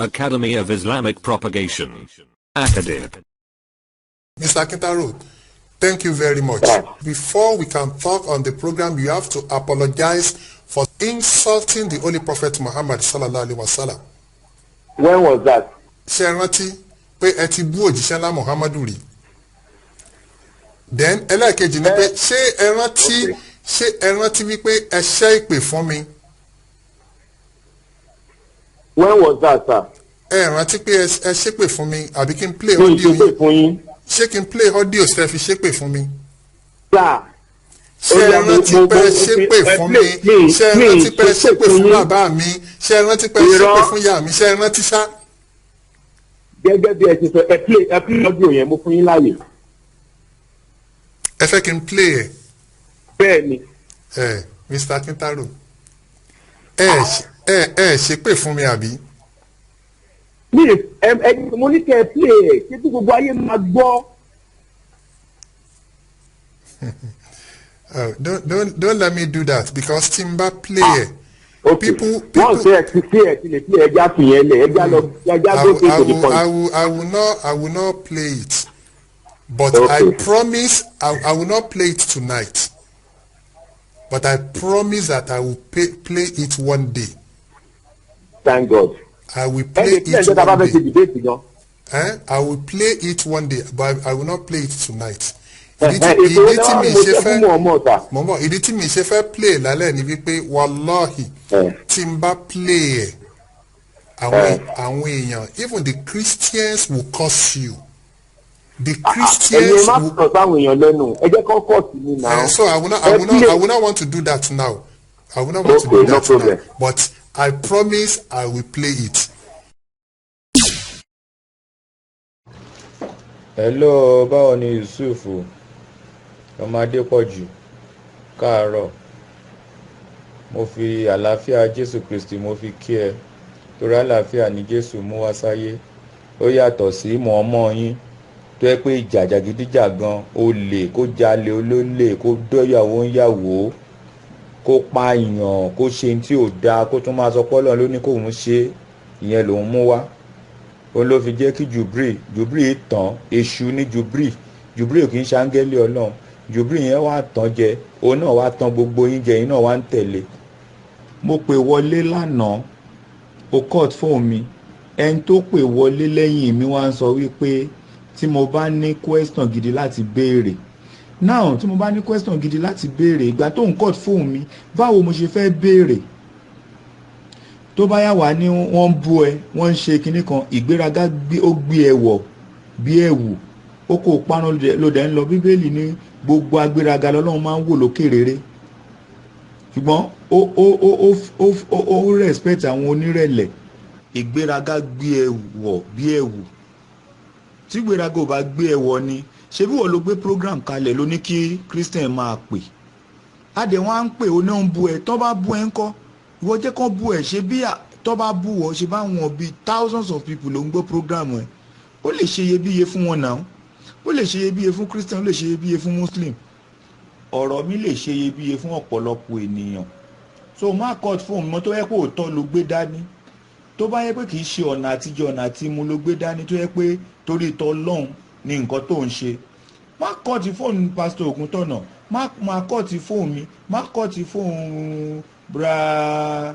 Academy of Islamic Propagation. Academic. Mr. Akintaro, thank you very much. Before we can talk on the program, you have to apologize for insulting the Holy Prophet Muhammad sallallahu alaihi wasallam. When was that? Ṣé ẹ rántí pé ẹ ti bú òjíṣẹ́ ńlá Muhammadu rí? Then ẹlẹ́ẹ̀kejì ni pé ṣé ẹ rántí wípé ẹ ṣẹ́ ìpè fún mi? When was that, sir? Ẹ rántí pé ẹ ṣépè fún mi àbí kí n play audio yìí? Ṣé kí n play audio ṣe fi ṣépè fún mi? Sir. Ṣé ẹ rántí pé ẹ ṣépè fún mi? Ṣé ẹ rántí pé ẹ ṣépè fún bàbá mi? Ṣé ẹ rántí pé ẹ ṣépè fún ìyá mi? Ṣé ẹ rántí ṣá? Gẹ́gẹ́ bí ẹ ti sọ, ẹ play audio yẹn mo fún yín láàyè. Ẹ fẹ́ kí n play ẹ̀? Bẹ́ẹ̀ni. Mr. Akintaro, ẹ ṣépè fún mi àbí? Mo ní kẹ́ ẹ play ẹ̀ kí tí gbogbo ayé máa gbọ́. Don't let me do that because Timba play it. Okay. People. Once they play I will not play it. But okay. I promise I will not play it tonight. But I promise that I will play it one day. Thank God. I will play it one day. I will play it one day, but I will not play it tonight. Ìdí tí mi ṣe fẹ́ play lálẹ́ ni wípé wallahi tí n bá play ẹ̀ àwọn èèyàn even the Christians will curse you. The Christians will. So I will not want to do that now. I will not want to do that now. But I promise I will play it. Hello, báwo ni Yusuf? Ọmọdé pọ̀ jù káàárọ̀, mo fi àlàáfíà Jésù Kristi mo fi kí ẹ, torí àlàáfíà ni Jésù mú wá sáyé. Ó yàtọ̀ sí mọ̀ọ́mọ́ yín tó yẹ pé jàgídíjàgan, olè, kó jalè olólè, kó dọ́yàwó ń yàwó, kó pààyàn, kó ṣe tí ò dáa, kó tún máa sọ pé Ọlọ́run ló ní kóun ṣe, ìyẹn lòun mú wá. Òun ló fi jẹ́ kí Jubril tán, èṣù ní Jubril kì í ṣe áńgẹ́lì Ọlọ́run. Jubril yẹn wá tán jẹ, òun náà wá tán gbogbo yín jẹ, yín náà wá ń tẹ̀lé. Mo pè wọlé lánàá, o cut fóònù mi, ẹni tó pè wọlé lẹ́yìn mi wá ń sọ wípé tí mo bá ní question gidi láti béèrè. Now tí mo bá ní question gidi láti béèrè, ìgbà tó ń cut fóònù mi, báwo mo ṣe fẹ́ béèrè? Tó bá yà wá ní wọ́n bú ẹ, wọ́n ń ṣe kinní kan, ìgbéraga ó gbé ẹ wọ̀ bí ẹ̀wù, ó kò paná lóde ń lọ. Bíbélì ní gbogbo agbéraga lọ́lọ́run máa ń wò lókè rere, ṣùgbọ́n ó respect àwọn onírẹ̀lẹ̀. Ìgbéraga gbé ẹ wọ̀ bí ẹ̀wù. Tí ìgbéraga ò bá gbé ẹ wọ̀ ni, ṣé bí wọ́n ló gbé program kalẹ̀ ló ní kí Christian máa pè. Adé wọn á ń pè ó náà ń bú ẹ, tó bá bú ẹ ńkọ́? Ìwọ jẹ́ kán bú ẹ, ṣe bí tó bá bú wọ, ṣe bá wọn bí thousands of people ló ń gbọ́ program ẹ. Ó lè ṣe iyebíye fún wọn náà. Ó lè ṣe iyebíye fún Christian, ó lè ṣe iyebíye fún Muslim. Ọ̀rọ̀ mi lè ṣe iyebíye fún ọ̀pọ̀lọpọ̀ ènìyàn. So má cut fóònù mọ́ tó yẹ pé òótọ́ ló gbé dání. Tó bá yẹ pé kì í ṣe ọ̀nà àtijọ́ ọ̀nà àti mu ló gbé dání, tó yẹ pé torí ìtọ́ Ọlọ́run ni nǹkan tó ń ṣe. Má cut fóònù Pastor Ògúntọ̀nà, má cut fóònù mi, má cut fóònù bra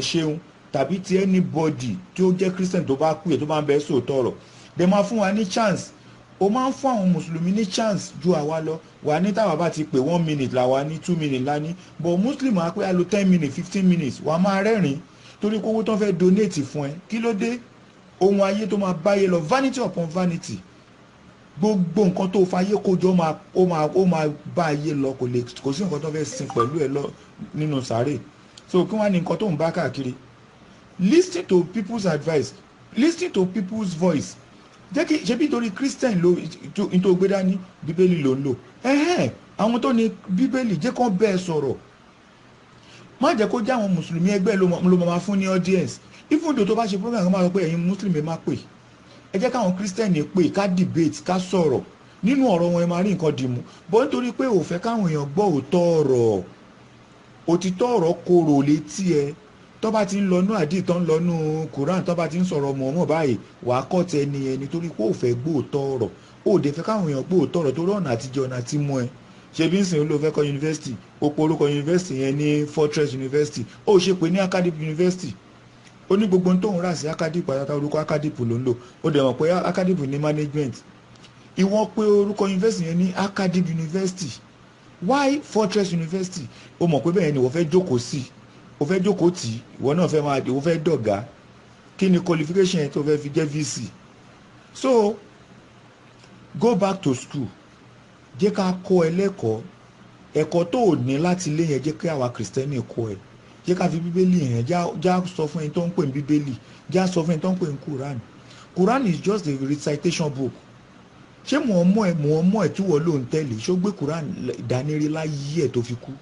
Ṣeun tàbí ti anybody tí ó jẹ́ Christian tó bá kú ẹ̀ tó bá ń bẹ sóòótọ́ ọ̀rọ̀. Dẹ̀ máa fún wa ní chance. O máa ń fún àwọn mùsùlùmí ní chance ju àwa lọ. Wà ní táwa bá ti pè 1 minute làwa ní 2 minutes lání, but Muslim á pé a lo 10 minutes 15 minutes wà á máa rẹ́rìn-ín torí kówó tó ń fẹ́ donate fún ẹ. Kí ló dé? Ohun ayé tó máa báyé lọ, vanity upon vanity. Gbogbo nǹkan tó fayé kójọ ó máa bá ayé lọ, kò sí nǹkan tó fẹ́ sin pẹ̀lú ẹ lọ nínú sàárè. So kí wọ́n ní nǹkan tó ń bá káàkiri? Listen to people's advice, listen to people's voice. Jẹ́ kí ṣe bí torí Christian ló into gbé dání Bíbélì ló ń lò. Àwọn tó ní Bíbélì jẹ́ kán bẹ́ẹ̀ sọ̀rọ̀. Má jẹ́ kó jẹ́ àwọn mùsùlùmí ẹgbẹ́ ló máa fún ní audience. Even though tó bá ṣe program kan máa sọ pé ẹ̀yin Muslim ẹ má pè. Ẹ jẹ́ káwọn Christian pè, ká debate, ká sọ̀rọ̀. Nínú ọ̀rọ̀ wọn ẹ máa rí nǹkan dìmú. Bọ́ nítorí pé ò fẹ́ káwọn èèyàn gbọ́ òótọ́ ọ̀rọ̀. Òtítọ́ ọ̀rọ̀ korò létí ẹ. tó bá ti ń lọ nú àdì tó ń lọ nú Quran tó bá ti ń sọ̀rọ̀ mọ̀ọ́mọ̀ báyìí wàá kọ́ tẹ ẹni ẹni torí pé ò fẹ́ gbóòótọ́ ọ̀rọ̀ ó dẹ̀ fẹ́ káwọn èèyàn gbóòótọ́ ọ̀rọ̀ torí ọ̀nà àtijọ́ ọ̀nà àti mú ẹ ṣe bí ń sìn ló fẹ́ kọ́ yunifásitì ó pe orúkọ yunifásitì yẹn ní Fortress University ó ṣe pé ní Academic University ó ní gbogbo tó ń rà sí Academic pàtàkì orúkọ Academic ló ń lò ó dẹ̀ mọ̀ pé Academic ní management ìwọ́n pé orúkọ yunifásitì yẹn ní Academic University why Fortress University ó mọ̀ pé bẹ́ẹ̀ ni wọ́n fẹ́ jókòó sí o fẹ́ jókòó tì í ìwọ náà fẹ́ máa o fẹ́ dọ̀gá kí ni qualification yẹn tó fẹ́ fi jẹ́ VC so go back to school jẹ́ ká kọ́ ẹ lẹ́kọ̀ọ́ ẹ̀kọ́ tó o ní láti lé yẹn jẹ́ kí àwa kìrìsìtẹ́nì kọ́ ẹ jẹ́ ká fi bíbélì yẹn já sọ fún ẹni tó ń pè ní bíbélì já sọ fún ẹni tó ń pè ní Quran is just a recitation book ṣé mọ̀ ẹ̀ tí wọ́n ló ń tẹ̀lé ṣó gbé Quran ìdánirí láyé ẹ̀ tó fi kú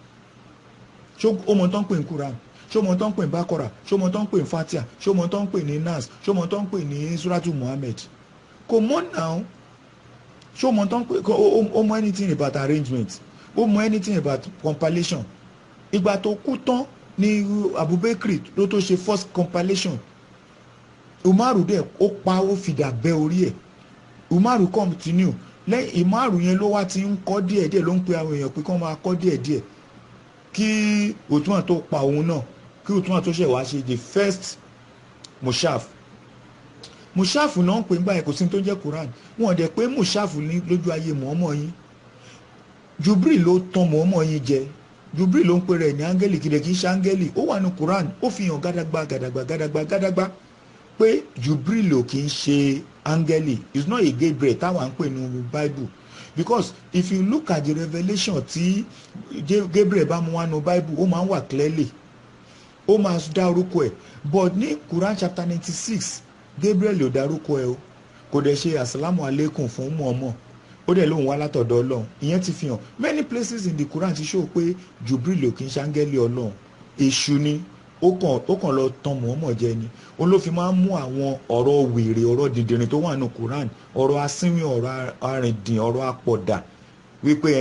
ṣó o mọ̀ tó ń pè ní Quran ṣó mọ̀ tó ń pè ní Bakora ṣó mọ̀ tó ń pè ní Fatia ṣó mọ̀ tó ń pè ní Nas ṣó mọ̀ tó ń pè ní Suratu Muhammad kò mọ̀ náà ṣó mọ̀ tó ń pè ó mọ̀ anything about arrangement ó mọ̀ anything about compilation ìgbà tó kú tán ní Abubakar ló tó ṣe first compilation Umaru dẹ̀ ó pa ó fìdá bẹ́ orí ẹ̀ Umaru continue lẹ́yìn Umaru yẹn ló wá ti ń kọ́ díẹ̀díẹ̀ ló ń pe àwọn èèyàn pé kí wọ́n máa kọ́ díẹ̀díẹ̀ kí Uthman tó pa òun náà kí Uthman tó ṣẹ̀ wá ṣe the first mushaf náà ń pè nígbà yẹn kò sí tó jẹ́ Quran wọn dẹ̀ pé mushaf ní lójú ayé mọ̀ọ́mọ̀ yín Jubril ló tán mọ̀ọ́mọ̀ yín jẹ Jubril ló ń pè rẹ̀ ní áńgẹ́lì kìdẹ̀ kì í ṣe áńgẹ́lì ó wà ní Quran ó fi hàn gàdàgbà pé Jubril ò kì í ṣe áńgẹ́lì is not a Gabriel táwọn ń pè ní Bible because if you look at the revelation tí Gabriel bá mú wá ní Bible ó máa ń wà clearly ó máa dá orúkọ ẹ̀ but ní Quran chapter 96 Gabriel ò dárúkọ ẹ̀ o kò dẹ̀ ṣe asalamu alaikum fún mọ̀ọ́mọ̀ ó dẹ̀ lóun wá látọ̀dọ̀ Ọlọ́run ìyẹn ti fi hàn many places in the Quran ti show pé Jubril ò kì í ṣe áńgẹ́lì Ọlọ́run èṣù ni ó kàn lọ tan mọ̀ọ́mọ̀ jẹ ni òun ló fi máa ń mú àwọn ọ̀rọ̀ wèrè ọ̀rọ̀ dìndìnrín tó wà ní Quran ọ̀rọ̀ asínwín ọ̀rọ̀ arìndìn ọ̀rọ̀ apọ̀dà wípé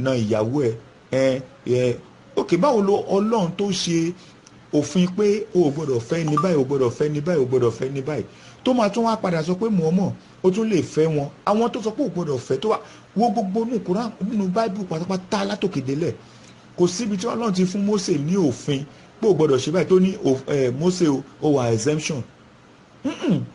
na ìyàwó ẹ ok báwo lo Ọlọ́run tó ṣe òfin pé o ò gbọ́dọ̀ fẹ́ ní báyìí o gbọ́dọ̀ fẹ́ ní báyìí o gbọ́dọ̀ fẹ́ ní báyìí tó máa tún wá padà sọ pé mọ̀ọ́mọ̀ ó tún lè fẹ́ wọn àwọn tó sọ pé o gbọ́dọ̀ fẹ́ tó wà wo gbogbo ní Quran nínú Bible pátápátá látòkè délẹ̀ kò síbi tí Ọlọ́run ti fún Mósè ní òfin pé o gbọ́dọ̀ ṣe báyìí tó ní Mósè o wà exemption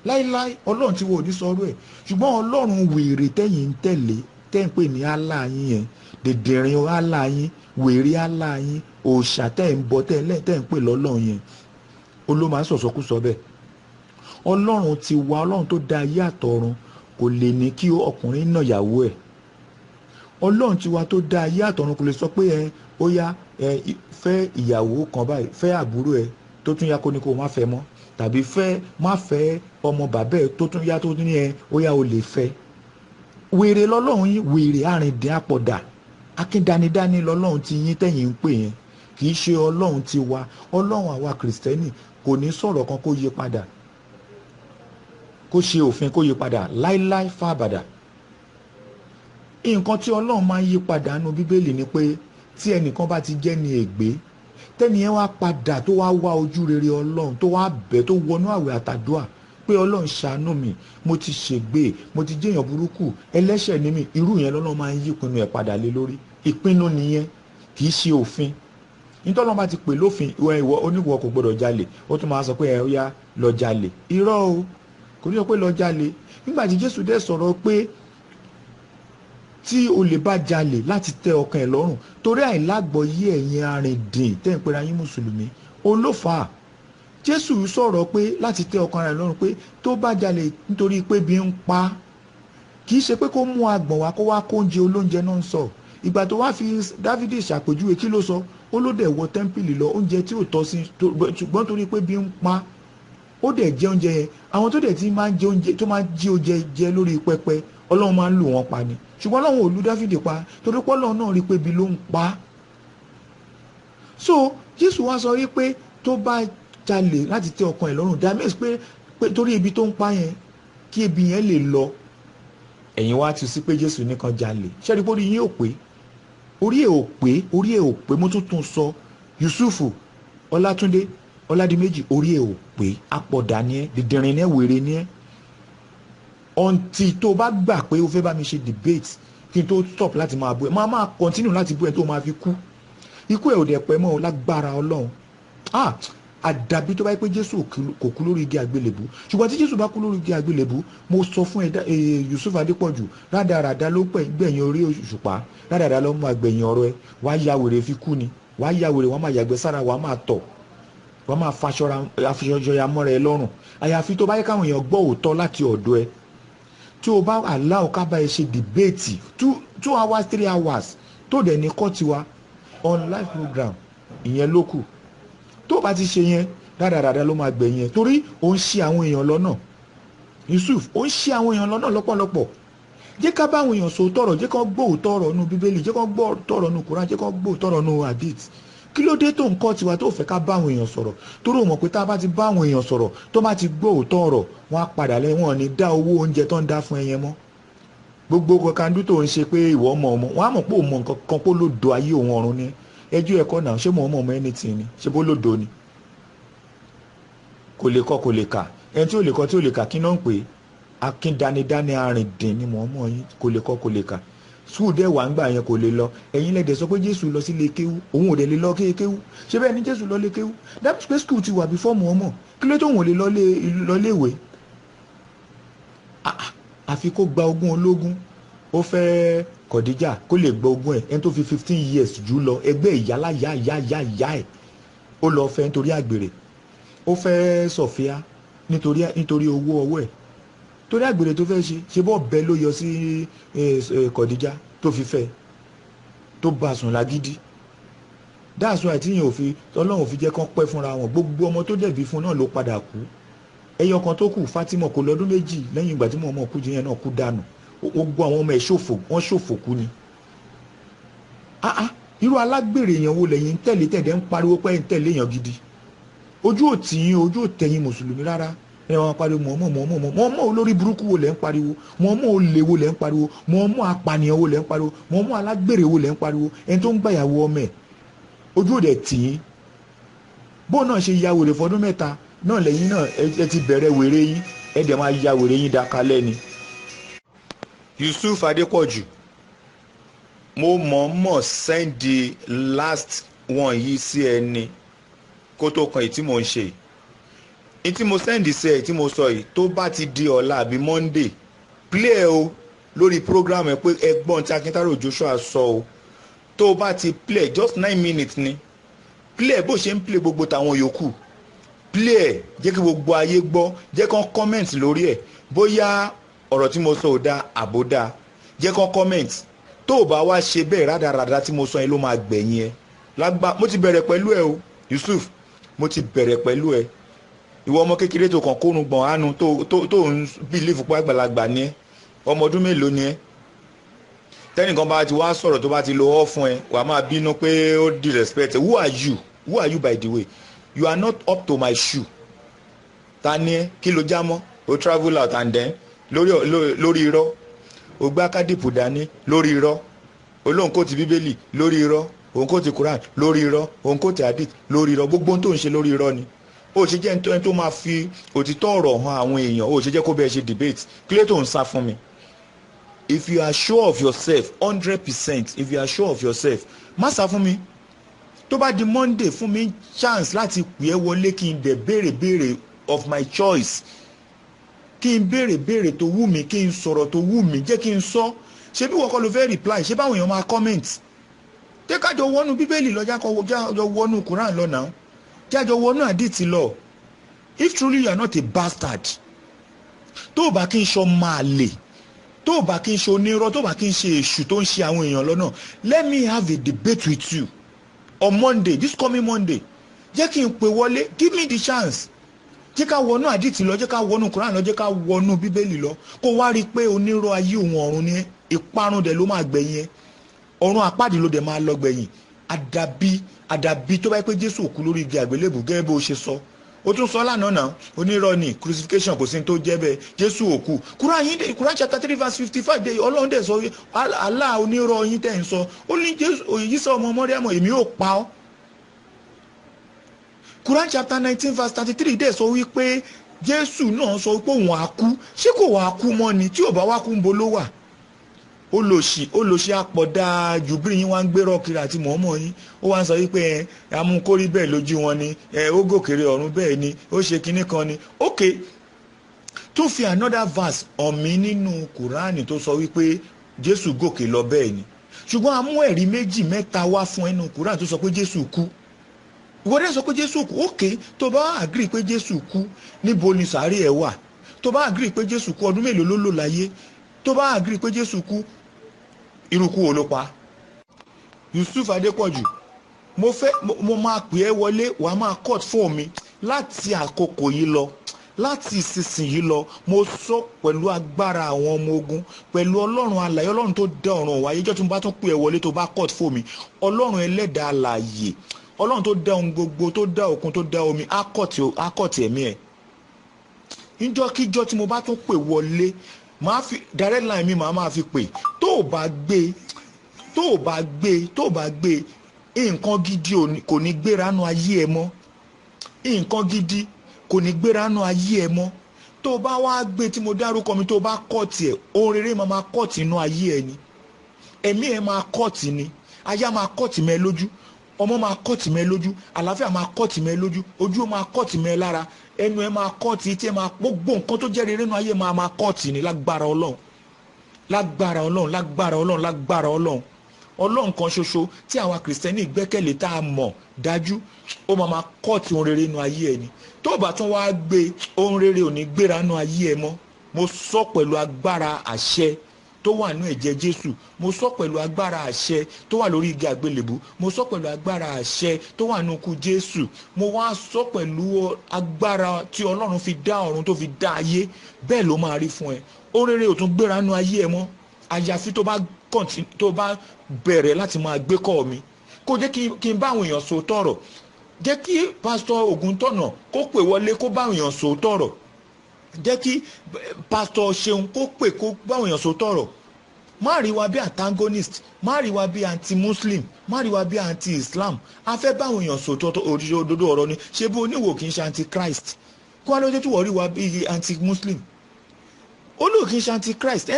láíláí Ọlọ́run tí wo ò ní sọ̀rọ̀ ẹ̀ ṣùgbọ́n Ọlọ́run wèrè tẹ́yìn ń tẹ̀lé tẹ́ ń pè ní Allah yín yẹn dèdèrìn Allah yín wèrè Allah yín òòṣà tẹ́ ń bọ tẹ́ ń pè lọ́lọ́run yẹn olóma sọ̀sọ́kúsọ bẹ́ẹ̀ Ọlọ́run ti wá Ọlọ́run tó dá ayé àtọ̀run kò lè ní kí ọkùnrin náà yàwó ẹ̀ Ọlọ́run ti wá tó dá ayé àtọ̀run kò lè sọ pé ó yá fẹ́ ìyàwó kan báyìí fẹ́ àbúrò ẹ̀ tó tún yá kó ní kó má fẹ́ mọ́ tàbí má fẹ́ ọmọ bàbá ẹ̀ tó tún yá tó tún ní ó yá o lè fẹ́ wèrè lọ́lọ́run yín wèrè àrìndín àpọ̀dà akíndanidání lọ́lọ́run ti yín tẹ̀yìn ń pè yẹn kì í ṣe Ọlọ́run ti wa Ọlọ́run àwa kìrìsìtẹ́nì kò ní sọ̀rọ̀ kan kó yí padà kó ṣe òfin kó yí padà láíláí fàbàdà nǹkan tí Ọlọ́run máa ń yí padà nínú Bíbélì ni pé tí ẹnìkan bá ti jẹ́ ní ègbé tẹ́ni yẹn wá padà tó wá wá ojú rere Ọlọ́run tó wá bẹ̀ tó wọnú àwẹ̀ àtàdúà pé Ọlọ́run ṣàánú mi mo ti ṣègbé mo ti jẹ́yàn burúkú ẹlẹ́ṣẹ̀ ni mí irú yẹn lọ́lọ́run máa ń yí ìpinnu ẹ̀ padà lé lórí ìpinnu nìyẹn kì í ṣe òfin nítorí Ọlọ́run bá ti pè lófin ìwọ oníwọ kò gbọdọ̀ jalè ó tún máa sọ pé ó yá lọ jalè irọ́ o kò ní sọ pé lọ jalè nígbà tí Jésù dẹ̀ sọ̀rọ̀ pé tí o lè bá jalè láti tẹ́ ọkàn ẹ̀ lọ́rùn torí àìlágbọ̀ọ́yé ẹ̀yin arìndìn tẹ́ ń pera yín mùsùlùmí olófà Jésù sọ̀rọ̀ pé láti tẹ́ ọkàn ẹ̀ lọ́rùn pé tó bá jalè nítorí pé bí ń pa kì í ṣe pé kó mú agbọ̀n wá kó wá kóúnjẹ olóúnjẹ náà ń sọ ìgbà tó wá fi Dáfídì ṣàpèjúwe kí ló sọ ó ló dẹ̀ wọ tẹ́ḿpìlì lọ oúnjẹ tí ò tọ́ sí ṣùgbọ́n torí pé bí ń pa ó dẹ̀ jẹ oúnjẹ yẹn àwọn tó dẹ̀ ti máa ń jẹ oúnjẹ tó máa ń jí oúnjẹ jẹ lórí pẹpẹ Ọlọ́run máa ń lù wọ́n pa ni ṣùgbọ́n Ọlọ́run ò lù Dáfídì pa torí pé Ọlọ́run náà rí pé ibi ló ń pa so Jésù wá sọ wípé tó bá jalè láti tẹ́ ọkàn ẹ̀ lọ́rùn that means pé torí ibi tó ń pa yẹn kí ibi yẹn lè lọ ẹ̀yin wá ti sí pé Jésù nìkan jalè ṣẹ́ni pé orí yín ò pé orí ẹ̀ ò pé mo tún sọ Yusufu Ọlátúndé Ọládìméjì orí ẹ̀ ò pé apọ̀dà ni ẹ́ dìdìrín ní ẹ̀ wèrè ni ẹ́ until tó bá gbà pé o fẹ́ bá mi ṣe debate kí n tó stop láti máa bú ẹ máa continue láti bú ẹ tó máa fi kú ikú ẹ̀ ò dẹ̀ pẹ́ mọ́ ọ lágbára Ọlọ́run àdàbí tó bá yẹ pé Jésù kò kú lórí igi àgbélébú ṣùgbọ́n tí Jésù bá kú lórí igi àgbélébú mo sọ fún ẹ Yusuf Adépọ̀jù rádaràda ló pẹ̀ gbẹ̀yìn orí òṣùpá rádaràda ló máa gbẹ̀yìn ọ̀rọ̀ ẹ wàá ya wèrè fi kú ni wàá ya wèrè wàá máa yàgbẹ́ sára wàá máa tọ̀ wàá máa faṣọya mọ́ra ẹ lọ́rùn àyàfi tó bá yẹ káwọn èèyàn gbọ́ òótọ́ láti ọ̀dọ̀ ẹ tí o bá allow ká bá ẹ ṣe debate 2 hours 3 hours tó dẹ̀ ní kọ́ tiwa on live program ìyẹn ló kù tó bá ti ṣe yẹn dáradára ló máa gbẹ̀yìn ẹ̀ torí ó ń ṣì àwọn èèyàn lọ́nà Yusuf ó ń ṣì àwọn èèyàn lọ́nà lọ́pọ̀lọpọ̀ jẹ́ ká bá àwọn èèyàn sọ tọ̀rọ̀ jẹ́ ká gbọ́ òótọ́rọ̀ nu bíbélì jẹ́ ká gbọ́ òótọ́rọ̀ nu Kùránì jẹ́ ká gbọ́ òótọ́rọ̀ nu hadith kí ló dé tó ń kọ́ tiwa tó fẹ́ ká bá àwọn èèyàn sọ̀rọ̀ torí ó mọ̀ pé tá a bá ti bá àwọn èèyàn sọ̀rọ̀ tó bá ti gbọ́ òótọ́rọ̀ wọn á padà lẹ́yìn wọn ní dá owó oúnjẹ tó ń dá fún ẹyẹ mọ́ gbogbo kandu tó ń ṣe pé ìwọ ọmọ wọn á mọ̀ pé òun mọ̀ nǹkan kan pé lódo ayé òun ọ̀run ni ẹjọ́ ẹ̀kọ́ náà ṣé mo ọmọ anything ni ṣé bó lódo ni kò lè kọ́ kò lè kà ẹni tí ò lè kọ́ tí ò lè kà kí náà ń pè é akíndanidání arìndín ni mo ọmọ yín kò lè kọ́ kò lè kà sùúrù dẹ̀ wà ń gbà yẹn kò lè lọ ẹ̀yin lẹ́dẹ̀ sọ pé Jésù lọ sí ilé kéwú òun ò dẹ̀ lè lọ kéwú ṣé bẹ́ẹ̀ ni Jésù lọ lé kéwú that space school ti wà before mo ọmọ kí ló tó òun ò lè lọ léèwé àfi kó gba ogún ológun ó fẹ́ Kọ̀díjà kó lè gba ogún ẹ̀ ẹni tó fi 15 years jù lọ ẹgbẹ́ ìyálà yá ẹ̀ ó lọ fẹ́ nítorí àgbèrè ó fẹ́ Sọ̀fíà nítorí owó ọwọ́ ẹ̀ torí àgbèrè tó fẹ́ ṣe bọ́ bẹ́ẹ̀ ló yọ sí Kọ̀díjà tó fi fẹ́ tó bá sùn lágídí dáàsùn àtìyàn Ọlọ́run ò fi jẹ́ kán pẹ́ fúnra wọn gbogbo ọmọ tó dẹ̀bí fún náà ló padà kú ẹyọ kan tó kù Fátímọ̀ kò lọ́dún méjì lẹ́yìn ìgbà tí mo ọmọ kú jẹ́ yẹn náà kú dànù gbogbo àwọn ọmọ ẹ̀ wọ́n ṣòfò kú ni irú alágbèrè èèyàn wo lẹ́yìn ń tẹ̀lé tẹ̀dẹ̀ ń pariwo pé ń tẹ̀lé èèyàn gidi ojú òtẹ̀yìn mùsùlùmí rárá ẹ wọn pariwo mọ̀ọ́mọ̀ olórí burúkú wo lẹ́ ń pariwo mọ̀ọ́mọ̀ olè wo lẹ́ ń pariwo mọ̀ọ́mọ̀ apànìyàn wo lẹ́ ń pariwo mọ̀ọ́mọ̀ alágbèrè wo lẹ́ ń pariwo ẹni tó ń gbàyàwó ọmọ ẹ̀ ojú òde tìyín bó náà ṣe ya wèrè fọdún mẹ́ta náà lẹ́yìn náà ẹ ti bẹ̀rẹ̀ wèrè yín ẹ dẹ̀ máa ya wèrè yín dákalẹ̀ ni. Yusuf Adépọ̀jù mo mọ̀ọ́mọ̀ send the last one yìí sí ẹni kó tó kan èyí tí mò ń ṣe èyí tí mo send sí ẹ tí mo sọ yìí tó bá ti di ọ̀la àbí Monday play o lórí program ẹ pé ẹgbọ́n tí Akíntárò Joshua sọ o tó bá ti play just 9 minutes ni play bó ṣe ń play gbogbo tàwọn yòókù play ẹ jẹ́ kí gbogbo ayé gbọ́ jẹ́ kán comment lórí ẹ̀ bóyá ọ̀rọ̀ tí mo sọ ò dáa àbò dáa jẹ́ kán comment tó o bá wá ṣe bẹ́ẹ̀ rádaràda tí mo sọ yẹn ló máa gbẹ̀yìn ẹ lágbá mo ti bẹ̀rẹ̀ pẹ̀lú ẹ o Yusuf mo ti bẹ̀rẹ̀ pẹ̀lú ẹ ìwọ ọmọ kékeré tó kàn kórun gbọ̀n àánú tó ń bílífù pé àgbàlagbà ni ẹ ọmọ ọdún mélòó ni ẹ tẹ́nìkan bá ti wá sọ̀rọ̀ tó bá ti lo ọ́ fún ẹ wàá máa bínú pé ó disrespect who are you by the way you are not up to my shoe ta ni ẹ kí ló já mọ́ o travel out and then lórí irọ́ o gbá kádìpù dání lórí irọ́ olóhùn kò ti bíbélì lórí irọ́ òun kò ti Quran lórí irọ́ òun kò ti hadith lórí irọ́ gbogbo ohun tó ń ṣe lórí irọ́ ni ó ṣe jẹ́ ẹni tó máa fi òtítọ́ ọ̀rọ̀ hàn àwọn èèyàn ó ṣe jẹ́ kó bẹ́ẹ̀ ṣe debate kílé tó ń sá fún mi if you are sure of yourself 100% if you are sure of yourself má sá fún mi tó bá di Monday fún mi chance láti pè é wọlé kí n dẹ̀ béèrè of my choice kí n béèrè tó wù mí kí n sọ̀rọ̀ tó wù mí jẹ́ kí n sọ ṣé bí wọ́n kọ́ ló fẹ́ reply ṣé báwọn èèyàn máa comment tẹ́ kájọ wọnú bíbélì lọ jájọ wọnú Quran lọ náà jájọ wọnú àdìtì lọ if truly you are not a bastard tó o bá kí n sọ máa lè tó o bá kí n ṣe onírọ́ tó o bá kí n ṣe èṣù tó ń ṣe àwọn èèyàn lọ́nà let me have a debate with you on Monday this coming Monday jẹ́ kí n pè wọlé give me the chance jẹ́ ká wọnú àdìtì lọ jẹ́ ká wọnú Quran lọ jẹ́ ká wọnú bíbélì lọ kó wá rí i pé onírọ́ ayé òun ọ̀run ní ìparun dẹ̀ ló máa gbẹ̀yìn ẹ ọ̀run àpáàdì ló dẹ̀ máa lọ gbẹ̀yìn àdàbí tó bá yẹ pé Jésù òkú lórí igi àgbélébù gẹ́gẹ́ bó ṣe sọ ó tún sọ lánàá náà onírọ́ ni crucifixion kò sí tó jẹ́ bẹ́ẹ̀ Jésù òkú Quran chapter 3 verse 55 dé Ọlọ́run dẹ̀ sọ Allah onírọ́ yín tẹ̀ ń sọ ó ní Jésù Ìsá ọmọ Mọ́ríámù èmi ò pa ọ́ Quran chapter 19 verse 33 dẹ̀ sọ wípé Jésù náà sọ pé òun á kú, ṣé kò wá kú mọ́ ni? Tí ò bá wá kú ń bo ló wà? Olòṣì àpọ̀dá jùbírí yín wá ń gbérò kiri àti mọ̀ọ́mọ̀ yín, ó wá ń sọ wípé amúkórí bẹ́ẹ̀ lójú wọn ni, ó gòkèrè ọ̀run bẹ́ẹ̀ ni, ó ṣe kinní kan ni. Okay, tún fi another verse hàn mí nínú Kùránì tó sọ wípé Jésù gòkè lọ bẹ́ẹ̀ ni, ṣùgbọ́n a mú ẹ̀rí méjì mẹ́ta wá fún ẹnu Kùránì tó sọ pé Jésù kú. Ìwọ dẹ̀ sọ pé Jésù kú. Okay, tó bá agree pé Jésù kú, níbo ni sàárè ẹ̀ wà? Tó bá agree pé Jésù kú, ọdún mélòó ló lò láyé? Tó bá agree pé Jésù kú, irú kú wo ló pa? Yusuf Adépọ̀jù, mo máa pè é wọlé, wàá máa court fún mi láti àkókò yìí lọ, láti ìsinsìnyí lọ. Mo sọ pẹ̀lú agbára àwọn ọmọ ogun, pẹ̀lú Ọlọ́run alààyè, Ọlọ́run tó dá ọ̀run wáyé, jọ́ tí mo bá tún pè é wọlé tó bá court fún mi, Ọlọ́run ẹlẹ́dàá alààyè, Ọlọ́run tó dá ohun gbogbo, tó dá òkun, tó dá omi, á court ẹ̀mí ẹ̀. Níjọ́kíjọ́ tí mo bá tún pè wọlé, máa fi direct line mi máa fi pè. Tó bá gbé nǹkan gidi kò ní gbéránú ayé ẹ mọ́. Nǹkan gidi kò ní gbéránú ayé ẹ mọ́. Tó bá wá gbé tí mo dárúkọ mi, tó bá kọ́ọ̀tì ẹ̀, ohun rere máa kọ́ọ̀tì inú ayé ẹ ni. Ẹ̀mí ẹ máa kọ́ọ̀tì ni. Aya máa kọ́ọ̀tì mẹ́ lójú. Ọmọ máa kọ́ọ̀tì mẹ́ lójú. Àlàáfíà máa kọ́ọ̀tì mẹ́ lójú. Ojú máa kọ́ọ̀tì mẹ́ lára. Ẹnu ẹ máa kọ́ọ̀tì, etí ẹ máa, gbogbo nǹkan tó jẹ́ rere inú ayé máa kọ́ọ̀tì ni lágbára Ọlọ́run. Lágbára Ọlọ́run, lágbára Ọlọ́run, lágbára Ọlọ́run. Ọlọ́run kan ṣoṣo tí àwa Kìrìsìtẹ́nì gbẹ́kẹ̀lé tá a mọ̀ dájú, ó máa kọ́ọ̀tì ohun rere inú ayé ẹ ni. Tó bá tún wá gbé, ohun rere ò ní gbéra inú ayé ẹ mọ́. Mo sọ pẹ̀lú agbára àṣẹ tó wà nínú ẹ̀jẹ̀ Jésù. Mo sọ pẹ̀lú agbára àṣẹ tó wà lórí igi àgbélébù. Mo sọ pẹ̀lú agbára àṣẹ tó wà nínú ikú Jésù. Mo wá sọ pẹ̀lú agbára tí Ọlọ́run fi dá ọ̀run, tó fi dá ayé. Bẹ́ẹ̀ ló máa rí fún ẹ. Ohun rere ò tún gbéra nínú ayé ẹ mọ́. Àyàfi tó bá bẹ̀rẹ̀ láti máa gbé kọ́ mi. Kó jẹ́ kí n bá àwọn èèyàn sọ tọ̀rọ̀. Jẹ́ kí pásítọ̀ Ògúntọ̀nà kó pè wọlé kó bá àwọn èèyàn sọ tọ̀rọ̀. Jẹ́ kí pásítọ̀ Ṣeun kó pè kó bá àwọn èèyàn sọ tọ̀rọ̀. Má rí wa bí antagonist, má rí wa bí anti-Muslim, má rí wa bí anti-Islam. A fẹ́ bá àwọn èèyàn sọ òdodo ọ̀rọ̀ ni. Ṣé bí oníwò kì í ṣe anti-Christ? Kó wá lóde tí wọ́n rí wa bí anti-Muslim. Olóò kì í ṣe anti-Christ.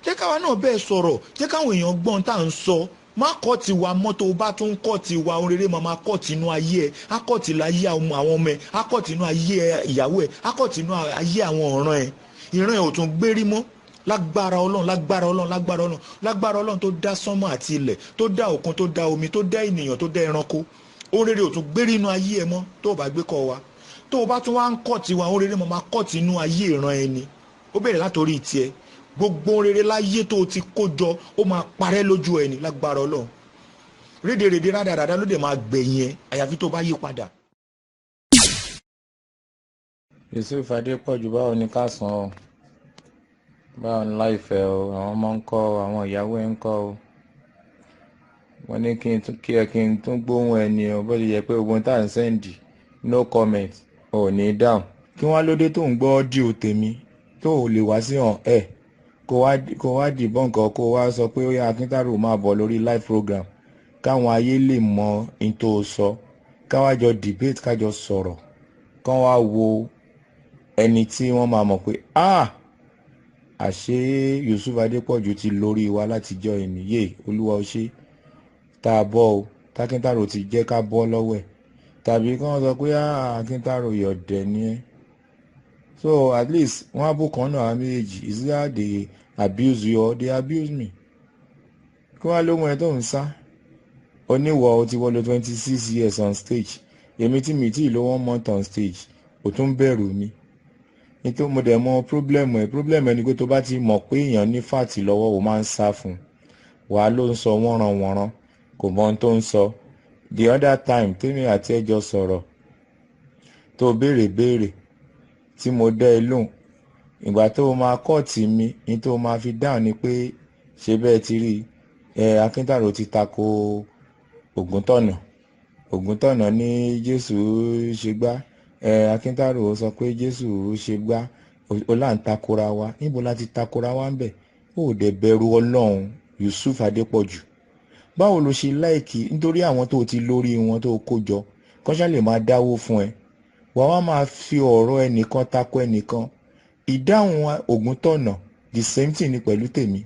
Jẹ́ káwa náà bẹ́ẹ̀ sọ̀rọ̀, jẹ́ káwọn èèyàn gbọ́n tá à ń sọ. Má kọ́ ti wa mọ́tò bá tún kọ́ ti wa, ohun rere máa kọ́ ti inú ayé ẹ̀, á kọ́ ti láyé àwọn ọmọ ẹ̀, á kọ́ ti inú ayé ìyàwó ẹ̀, á kọ́ ti inú ayé àwọn ọ̀ràn ẹ̀. Ìran ẹ̀ ò tún gbérí mọ́. Lágbára Ọlọ́run, lágbára Ọlọ́run, lágbára Ọlọ́run, lágbára Ọlọ́run tó dá sánmọ̀ àti ilẹ̀, tó dá òkun, tó dá omi, tó dá ènìyàn, tó dá ẹranko. Ohun rere ò tún gbérí inú ayé ẹ mọ́ tó bá gbé kọ́ wa. Tó o bá tún wá ń kọ́ ti wa, ohun rere máa kọ́ ti inú ayé ìran ẹni. Ó bẹ̀rẹ̀ látòrí tiẹ̀. Gbogbo rere láyé tó ti kó jọ, ó máa parẹ́ lójú ẹni lágbára Ọlọ́run. Rédèrèdè rádaràdá ló dé máa gbẹ̀yìn ẹ, àyàfi tó bá yí padà. Yusuf Adépọ̀jù, báwo ni ká sàn ọ́? Báwo ni láìfẹ́ o? Àwọn ọmọ ń kọ́ o, àwọn ìyàwó ẹ̀ ń kọ́ o. Wọ́n ní kí n tún gbóhùn ẹni o, bó ti yẹ pé ogun tá à ń sẹ́ǹdì no comment ò ní dáhùn. Kí wọ́n lóde tó ń gbọ́ ọ́díò tèmi tó ò lè wá sí hàn ẹ̀ kó wá dìbọn kan kó wá sọ pé ó yá Akíntárò máa bọ̀ lórí live program káwọn ayé lè mọ in tó sọ, káwá jọ debate, kájọ sọ̀rọ̀, kán wá wo ẹni tí wọ́n máa mọ̀ pé àṣé Yusuf Adépọ̀jù ti lórí wa látijọ́ ènìyè, Olúwa ó ṣe tá a bọ́ o, t'Akíntárò ti jẹ́ ká bọ́ lọ́wọ́ ẹ̀, tàbí kán sọ pé Akíntárò yọ̀dẹ̀ ni ẹ́. So at least wọ́n á bó kan náà méjèèjì, is that they abuse you or they abuse me? Kí wọ́n á lóhun ẹ̀ tó ń sá. Oníwọ̀ ó ti wọ́ lọ 26 years on stage, èmi tí mi tí ìlú 1 month on stage, ó tún bẹ̀rù mi. Nítorí mo dẹ̀ mọ problem ẹ̀ ni pé tó bá ti mọ̀ pé èèyàn ní fàtì lọ́wọ́ ó máa ń sá fún un. Wàá ló ń sọ wọ́nranwọ̀nran, kò mọ ohun tó ń sọ. The other time tèmi àti ẹjọ́ sọ̀rọ̀ tó béèrè tí mo dá ẹ lóhùn, ìgbà tó máa kọ́ọ̀tì mi ní tó máa fi dáhùn ni pé ṣe bẹ́ẹ̀ ti rí Akíntárò ti tako Ògúntọ̀nà ní Jésù ṣe gbá, Akíntárò sọ pé Jésù ṣe gbá, ó là ń takora wa. Níbo la ti takora wa ń bẹ̀? Ó dẹ̀ bẹ̀rù Ọlọ́run Yusuf Adépọ̀jù. Báwo ló ṣe láìkì nítorí àwọn tó ti lórí wọn tó kó jọ, kọ́ṣá lè máa dáwó fún ẹ wàá wá máa fi ọ̀rọ̀ ẹnìkan tako ẹnìkan. Ìdáhùn Ògúntọ̀nà the same thing ni pẹ̀lú tèmi.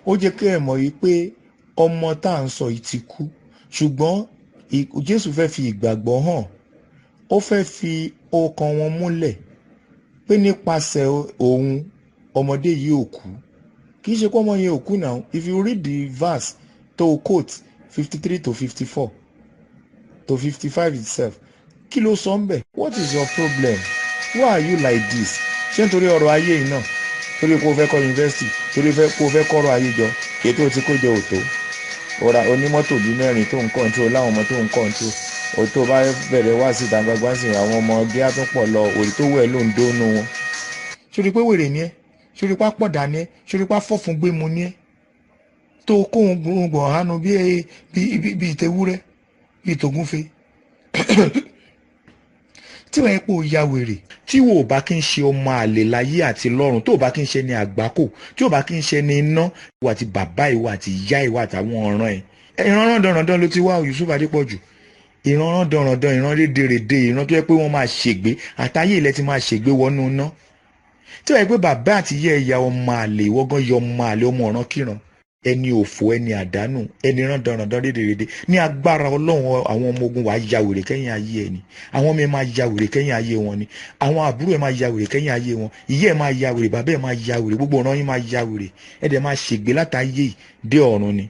Ó jẹ́ kí ẹ mọ̀ yìí pé ọmọ tá à ń sọ yìí ti kú ṣùgbọ́n Jésù fẹ́ fi ìgbàgbọ́ hàn, ó fẹ́ fi ọkàn wọn múlẹ̀ pé nípasẹ̀ òun ọmọdé yìí ò kú. Kì í ṣe pé ọmọ yẹn ò kú now. If you read the verse to quote 53 to 54 to 55 itself, kí ló sọ ń bẹ̀? What is your problem? Why are you like this? Ṣé nítorí ọrọ̀ ayé yìí náà? Torí pé o fẹ́ kọ́ yunifásitì, torí pé o fẹ́ kọ́rọ̀ ayé jọ, ètò tí kò jọ òtó. Ọ̀rà onímọ́tò bíi mẹ́rin tó ń kọ́ńtró láwọn ọmọ tó ń kọ́ńtró. Òtó bá bẹ̀rẹ̀ wá sí ìdàgbàgbà sí àwọn ọmọ ọdẹ àtúnpọ̀ lọ òrì tó wẹ̀ ló ń dónú wọn. Ṣorí pé wèrè ni ẹ́, ṣorí pé pọ̀dà ni ẹ́, ṣorí pé fọ́fun gbé mu ni ẹ́. Tó kóhun gbọ̀n hánu bí ìtẹ̀wúrẹ́, bí ìtògúnfe. Tí wọ́n yẹ pé o ya wèrè, tí wo ò bá kí ń ṣe ọmọ àlè láyé àti lọ́run, tó ò bá kí ń ṣe ní àgbákò, tí ò bá kí ń ṣe ní iná, ìwà àti bàbá ìwà àti ìyá ìwà àtàwọn ọ̀ràn ẹ̀. Ìran rándanrandan ló ti wá Yusuf Adépọ̀jù. Ìran rándanrandan, ìran rédèrèdè, ìran tó yẹ pé wọ́n máa ṣègbé, àtayé ilẹ̀ ti máa ṣègbé wọnú iná. Tí wọ́n yẹ pé bàbá àti ìyá ẹ̀yà ọmọ àlè, ìwọ́gán yọ ọmọ àlè ọmọ ọ̀ràn kíran. Ẹni òfò, ẹni àdánù, ẹni rándanrandan rédèrèdè ní agbára Ọlọ́run àwọn ọmọ ogun wàá ya wèrè kẹ́yìn ayé ẹni. Àwọn ọmọ ẹ máa ya wèrè kẹ́yìn ayé wọn ni. Àwọn àbúrò ẹ máa ya wèrè kẹ́yìn ayé wọn. Ìyá ẹ máa ya wèrè, bàbá ẹ máa ya wèrè, gbogbo ọ̀ràn yín máa ya wèrè. Ẹ dẹ̀ máa ṣègbé látayé dé ọ̀run ni.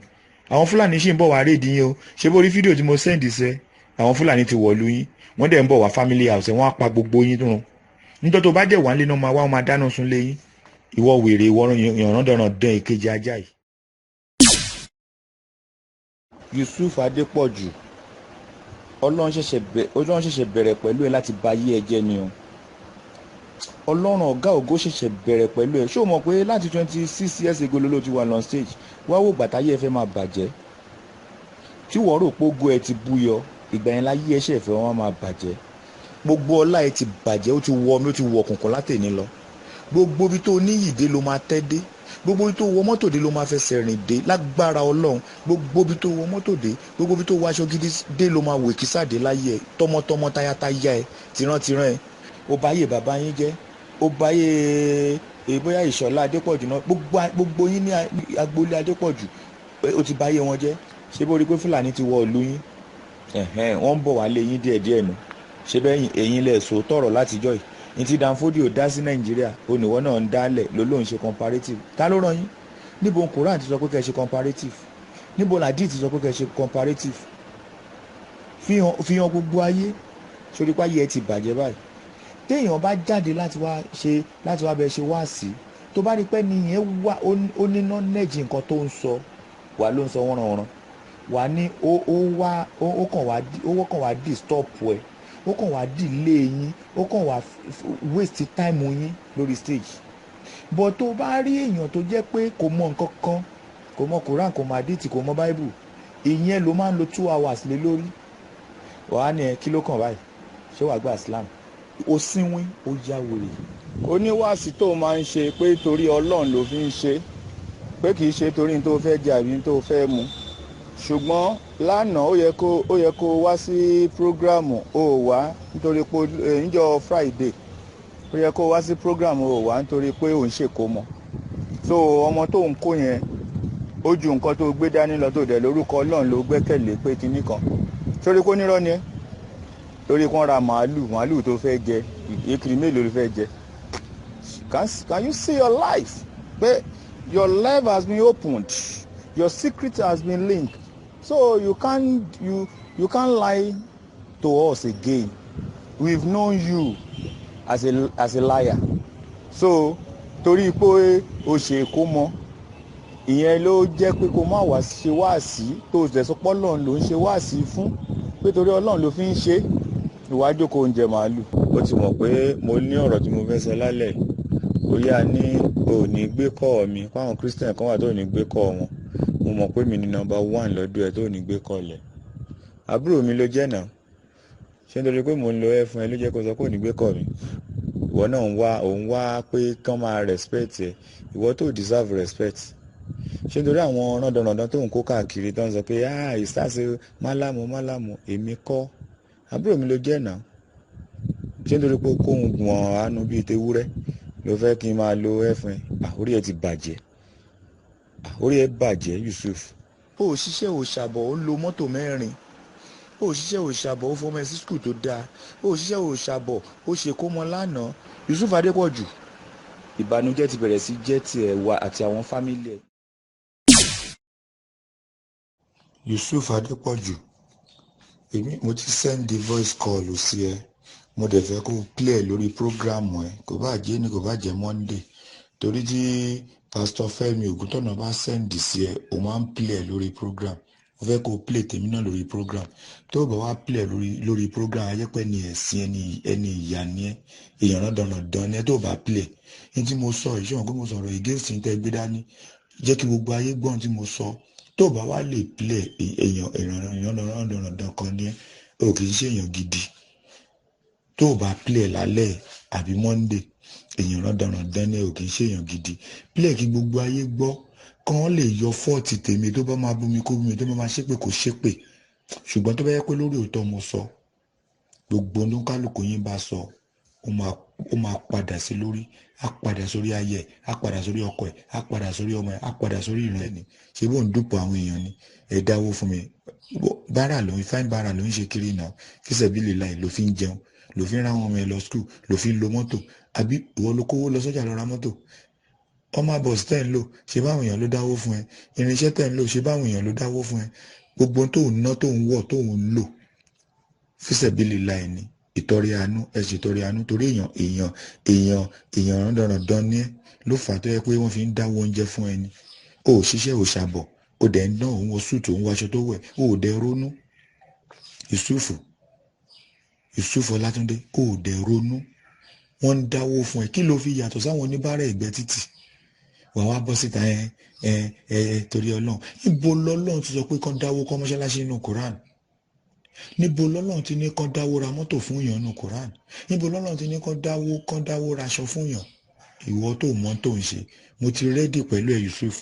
Àwọn Fúlàní ṣì ń bọ̀ wá rédí yín o. Ṣé bó rí fídíò tí mo sẹ́ǹdì sẹ́? Àwọn Fúlàní ti wọ̀lú yín. Wọ́n dẹ̀ ń bọ̀ wá family house, wọ́n á pa gbogbo yín dùn. Nítorí tó bá dẹ̀ wá nílé náà máa wá, wọ́n máa dáná sun lé yín. Ìwọ wèrè, ìwọ rándanrandan èkejì ajá yìí. Yusuf Adépọ̀jù, Ọlọ́run ṣẹ̀ṣẹ̀ bẹ̀rẹ̀ pẹ̀lú ẹ láti bà ayé ẹ jẹ́ ni o. Ọlọ́run ọ̀gá ògo ṣẹ̀ṣẹ̀ bẹ̀rẹ̀ pẹ̀lú ẹ. Ṣé o mọ̀ pé láti 26 years ago ló ti wà on stage? Wá wò gbàtà ayé ẹ fẹ́ máa bàjẹ́. Tí wọ́n rò pé ògo ẹ ti búyọ, ìgbà yẹn láyé ẹ ṣẹ̀ fẹ́ wọ́n máa bàjẹ́. Gbogbo ọlá ẹ ti bàjẹ́, ó ti wọ omi, ó ti wọ kùnkùn látẹ̀ní lọ. Gbogbo ibi tó níyì dé ló máa tẹ́ dé. Gbogbo ibi tó wọ mọ́tò dé ló máa fẹsẹ̀ rìn dé lágbára Ọlọ́run. Gbogbo ibi tó wọ mọ́tò dé, gbogbo ibi tó wọ aṣọ gidi dé ló máa wò kísàdé láyé ẹ, tọmọtọmọ tayátayá ẹ, tìrántìrán ẹ. Ó bá yé bàbá yín jẹ́, ó bá yé bóyá Ìṣọ̀lá Adépọ̀jù náà, gbogbo yín ní agboolé Adépọ̀jù, ó ti bá yé wọn jẹ́. Ṣé bó rí pé Fúlàní ti wọ ìlú yín? Wọ́n ń bọ̀ wá lé yín díẹ̀díẹ̀ nù. Ṣé bẹ́ẹ̀ ẹ̀yin lẹ̀ sọ tọ̀rọ̀ látijọ́ yìí? Ní ti Danfodio dá sí Nàìjíríà, oníwọ́ náà ń dálẹ̀ lólóhùn ṣe comparative. Ta ló rán yín? Níbo Quran ti sọ pé kẹ́ ṣe comparative? Níbo làdí ti sọ pé kẹ́ ṣe comparative? Fi hàn gbogbo ayé. Sórí páyé ẹ ti bàjẹ́ báyìí. Téèyàn bá jáde láti wá bẹ ṣe wá sí, tó bá rí pé nìyẹn wà ó ní knowledge nǹkan tó ń sọ, wà ló ń sọ wọ́nranwọ́nran. Wà ní ó kàn wá disturb ẹ. Ó kàn wá delay yín, ó kàn wá waste time yín lórí stage. But tó bá rí èèyàn tó jẹ́ pé kò mọ nǹkan kan, kò mọ Quran, kò mọ hadith, kò mọ Bible, ìyẹn ló máa ń lo 2 hours lé lórí. Wàá ní ẹ kí ló kàn báyìí? Ṣé wàá gba Islam? Ó sínwín, ó ya wèrè. Oníwàásí tó máa ń ṣe pé torí Ọlọ́run ló fi ń ṣe, pé kì í ṣe torí tó fẹ́ jẹ àbí tó fẹ́ mu. Ṣùgbọ́n lánàá ó yẹ kó wá sí prógrámù, ó wá nítorí pé níjọ́ Friday ó yẹ kó wá sí prógrámù, ó wá nítorí pé òun ṣèkómọ. So ọmọ tó ń kó yẹn ó ju nǹkan tó gbé dání lọ, tó dẹ̀ lórúkọ Ọlọ́run ló gbẹ́kẹ̀lé pé kinní kan. Torí kó nírọ́ ni ẹ́, torí kó ra màálù tó fẹ́ jẹ, èkìrì mélòó ló fẹ́ jẹ. Can you see your life? Pé your life has been opened, your secret has been linked. So you can't lie to us again. We've known you as a liar. So torí pé o ṣe kó mọ, ìyẹn ló jẹ́ pé kó má wá ṣe wáàsí tó ṣe sọ pé Ọlọ́run ló ń ṣe wáàsí fún, pé torí Ọlọ́run ló fi ń ṣe ìwádìí kò ń jẹ màálù. Ó ti mọ̀ pé mo ní ọ̀rọ̀ tí mo fẹ́ sọ lálẹ́, ó yá ní òní gbé kọ́ mi, fáwọn Christian kan wà tó ní gbé kọ́ wọn. Mo mọ̀ pé mi ni number 1 lọ́dọ̀ ẹ̀ tó ní gbé kọ́lẹ̀. Àbúrò mi ló jẹ́ náà. Ṣé nítorí pé mò ń lo ẹ fún ẹ ló jẹ́ kó sọ pé ò ní gbé kọ́ mi? Ìwọ náà òun wá pé kán máa respect ẹ. Ìwọ tó deserve respect. ṣé nítorí àwọn rándanràndan tó ń kó káàkiri tó ń sọ pé ìsáàsì málámù èmi kọ́ àbúrò mi ló jẹ́ náà. ṣé nítorí pé kóhun gbọ̀n àánú bíi tewúrẹ́ ló fẹ́ kí n máa lo ẹ̀fọn orí ẹ̀ ti bàjẹ́ orí ẹ̀ bàjẹ́ Yusuf. ó ṣiṣẹ́ ò ṣàbọ̀ ó lo mọ́tò mẹ́rin, ó ṣiṣẹ́ ò ṣàbọ̀ ó fọmọ ẹ sí skul tó dáa, ó ṣiṣẹ́ ò ṣàbọ̀ ó ṣe kó mọ lánàá. Yusuf Adépọ̀jù, ìbànújẹ́ ti bẹ̀rẹ̀ sí jẹ́ tiẹ̀ wá àti àwọn fámílì ẹ̀. Yusuf Adépọ̀jù, mo ti send the voice call sí ẹ, mo dẹ̀ fẹ́ kó play lórí program ẹ, kò bá jẹ́ ní kò bá jẹ́ Monday, torí tí Pastor Fẹ́mi Ògúntọ̀nà bá send sí ẹ o máa ń play lórí program. Mo fẹ́ kó play tèmi náà lórí program. tó o bá wá play lórí program ayẹ́pẹ́ ni ẹ̀sìn ẹni ìyá ni ẹ, èèyàn náà dandan ni ẹ tó o bá play. ní tí mo sọ ìṣòwò pé mo sọ̀rọ̀ against ní tẹ́ gbé dání, jẹ́ kí gbogbo ayé gbọ́n tí mo sọ. tó o bá wá lè play èèyàn dandan kan ni ẹ, o kì í ṣe èèyàn gidi. tó o bá play lálẹ́ àbí Monday, èèyàn dandan ni ẹ, o kì í ṣe èèyàn gidi. play kí gbogbo ayé gbọ́, kàn lè yọ fọ́ọ̀tì tèmi, tó bá máa bú mi kó bú mi, tó bá máa ṣépè kó ṣépè. ṣùgbọ́n tó bá yẹ pé lórí òótọ́ mo sọ, gbogbo oníkálùkù yín bá sọ, ó máa padà sí lórí, á padà sórí ayé, á padà sórí ọkọ ẹ̀, á padà sórí ọmọ ẹ̀, á padà sórí ìran ẹ̀ ni. ṣé bó ń dúpọ̀ àwọn èèyàn ni? ẹ dáwó fún mi. fáìn bára ló ń ṣe kiri náà, kí sẹ́bílì láì ló fi ń jẹun, ló fi ń ráwọn ọmọ ẹ lọ skul, ló fi ń lo mọ́tò, àbí ìwọ ló kówó lọ sọ́jà lọ ra mọ́tò. ọmọ bọ̀s tẹ́ ń lò, ṣe báwọn èèyàn ló dáwó fún ẹ? irinṣẹ́ tẹ́ ń lò, ṣe báwọn èèyàn ló dáwó fún ẹ? gbogbo tó ń ná, tó ń wọ̀, tó ń lò, fíṣẹ̀bílì láì ní ìtọrẹ àánú, ẹ ṣe ìtọrẹ àánú, torí èèyàn dandan ní ẹ ló fà á tó yẹ pé wọ́n fi ń dáwó oúnjẹ fún ẹni. ó ṣiṣẹ́ ò ṣàbọ̀, ó dẹ̀ ń dán òun wọ súùtù, òun wọ aṣọ tó wẹ̀, ó dẹ̀ ronú. Yusuf Ọlátúndé, ó dẹ̀ ronú. wọ́n ń dáwó fún ẹ, kí ló fi yàtọ̀ sáwọn oníbàárà ẹ̀gbẹ́ títì? wà wá bọ́ síta torí Ọlọ́run. níbo lọ́lọ́run ti sọ pé kán dáwó kọ́ mọ́ṣáláṣí nínú Quran? níbo lọ́lọ́run ti ní kán dáwó ra mọ́tò fún èèyàn nínú Quran? níbo lọ́lọ́run ti ní kán dáwó raṣọ fún èèyàn? ìwọ tó mọ̀ tó ń ṣe, mo ti rẹ́dì pẹ̀lú ẹ Yusuf,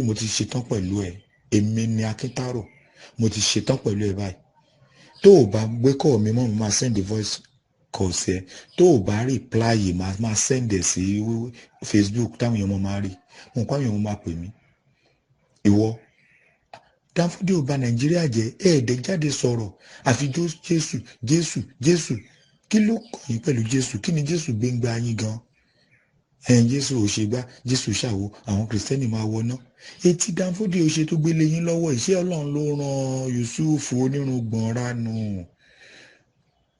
mo ti ṣetán pẹ̀lú ẹ. èmi ni Akíntárò, mo ti ṣetán pẹ̀lú ẹ báyìí. tó o bá gbé kọ́ mi mọ́, mo máa send the voice call sí ẹ. tó o bá reply máa send ẹ sí Facebook táwọn èèyàn máa rí, mo kọ́ àwọn èèyàn máa pè mí. ìwọ Danfodiyo ò bà Nàìjíríà jẹ́, ẹ̀ẹ́dẹ̀ jáde sọ̀rọ̀ àfi Jésù. kí ló kàn yín pẹ̀lú Jésù? kí ni Jésù gbé ń gba yín gan? Jésù ò ṣe gbá, Jésù ṣàwo, àwọn kìrìsìtẹ́nì máa wọná. etí Danfodiyo ṣe tó gbélé yín lọ́wọ́, ìṣe Ọlọ́run ló ran Yusuf onírùngbọ̀n ránù,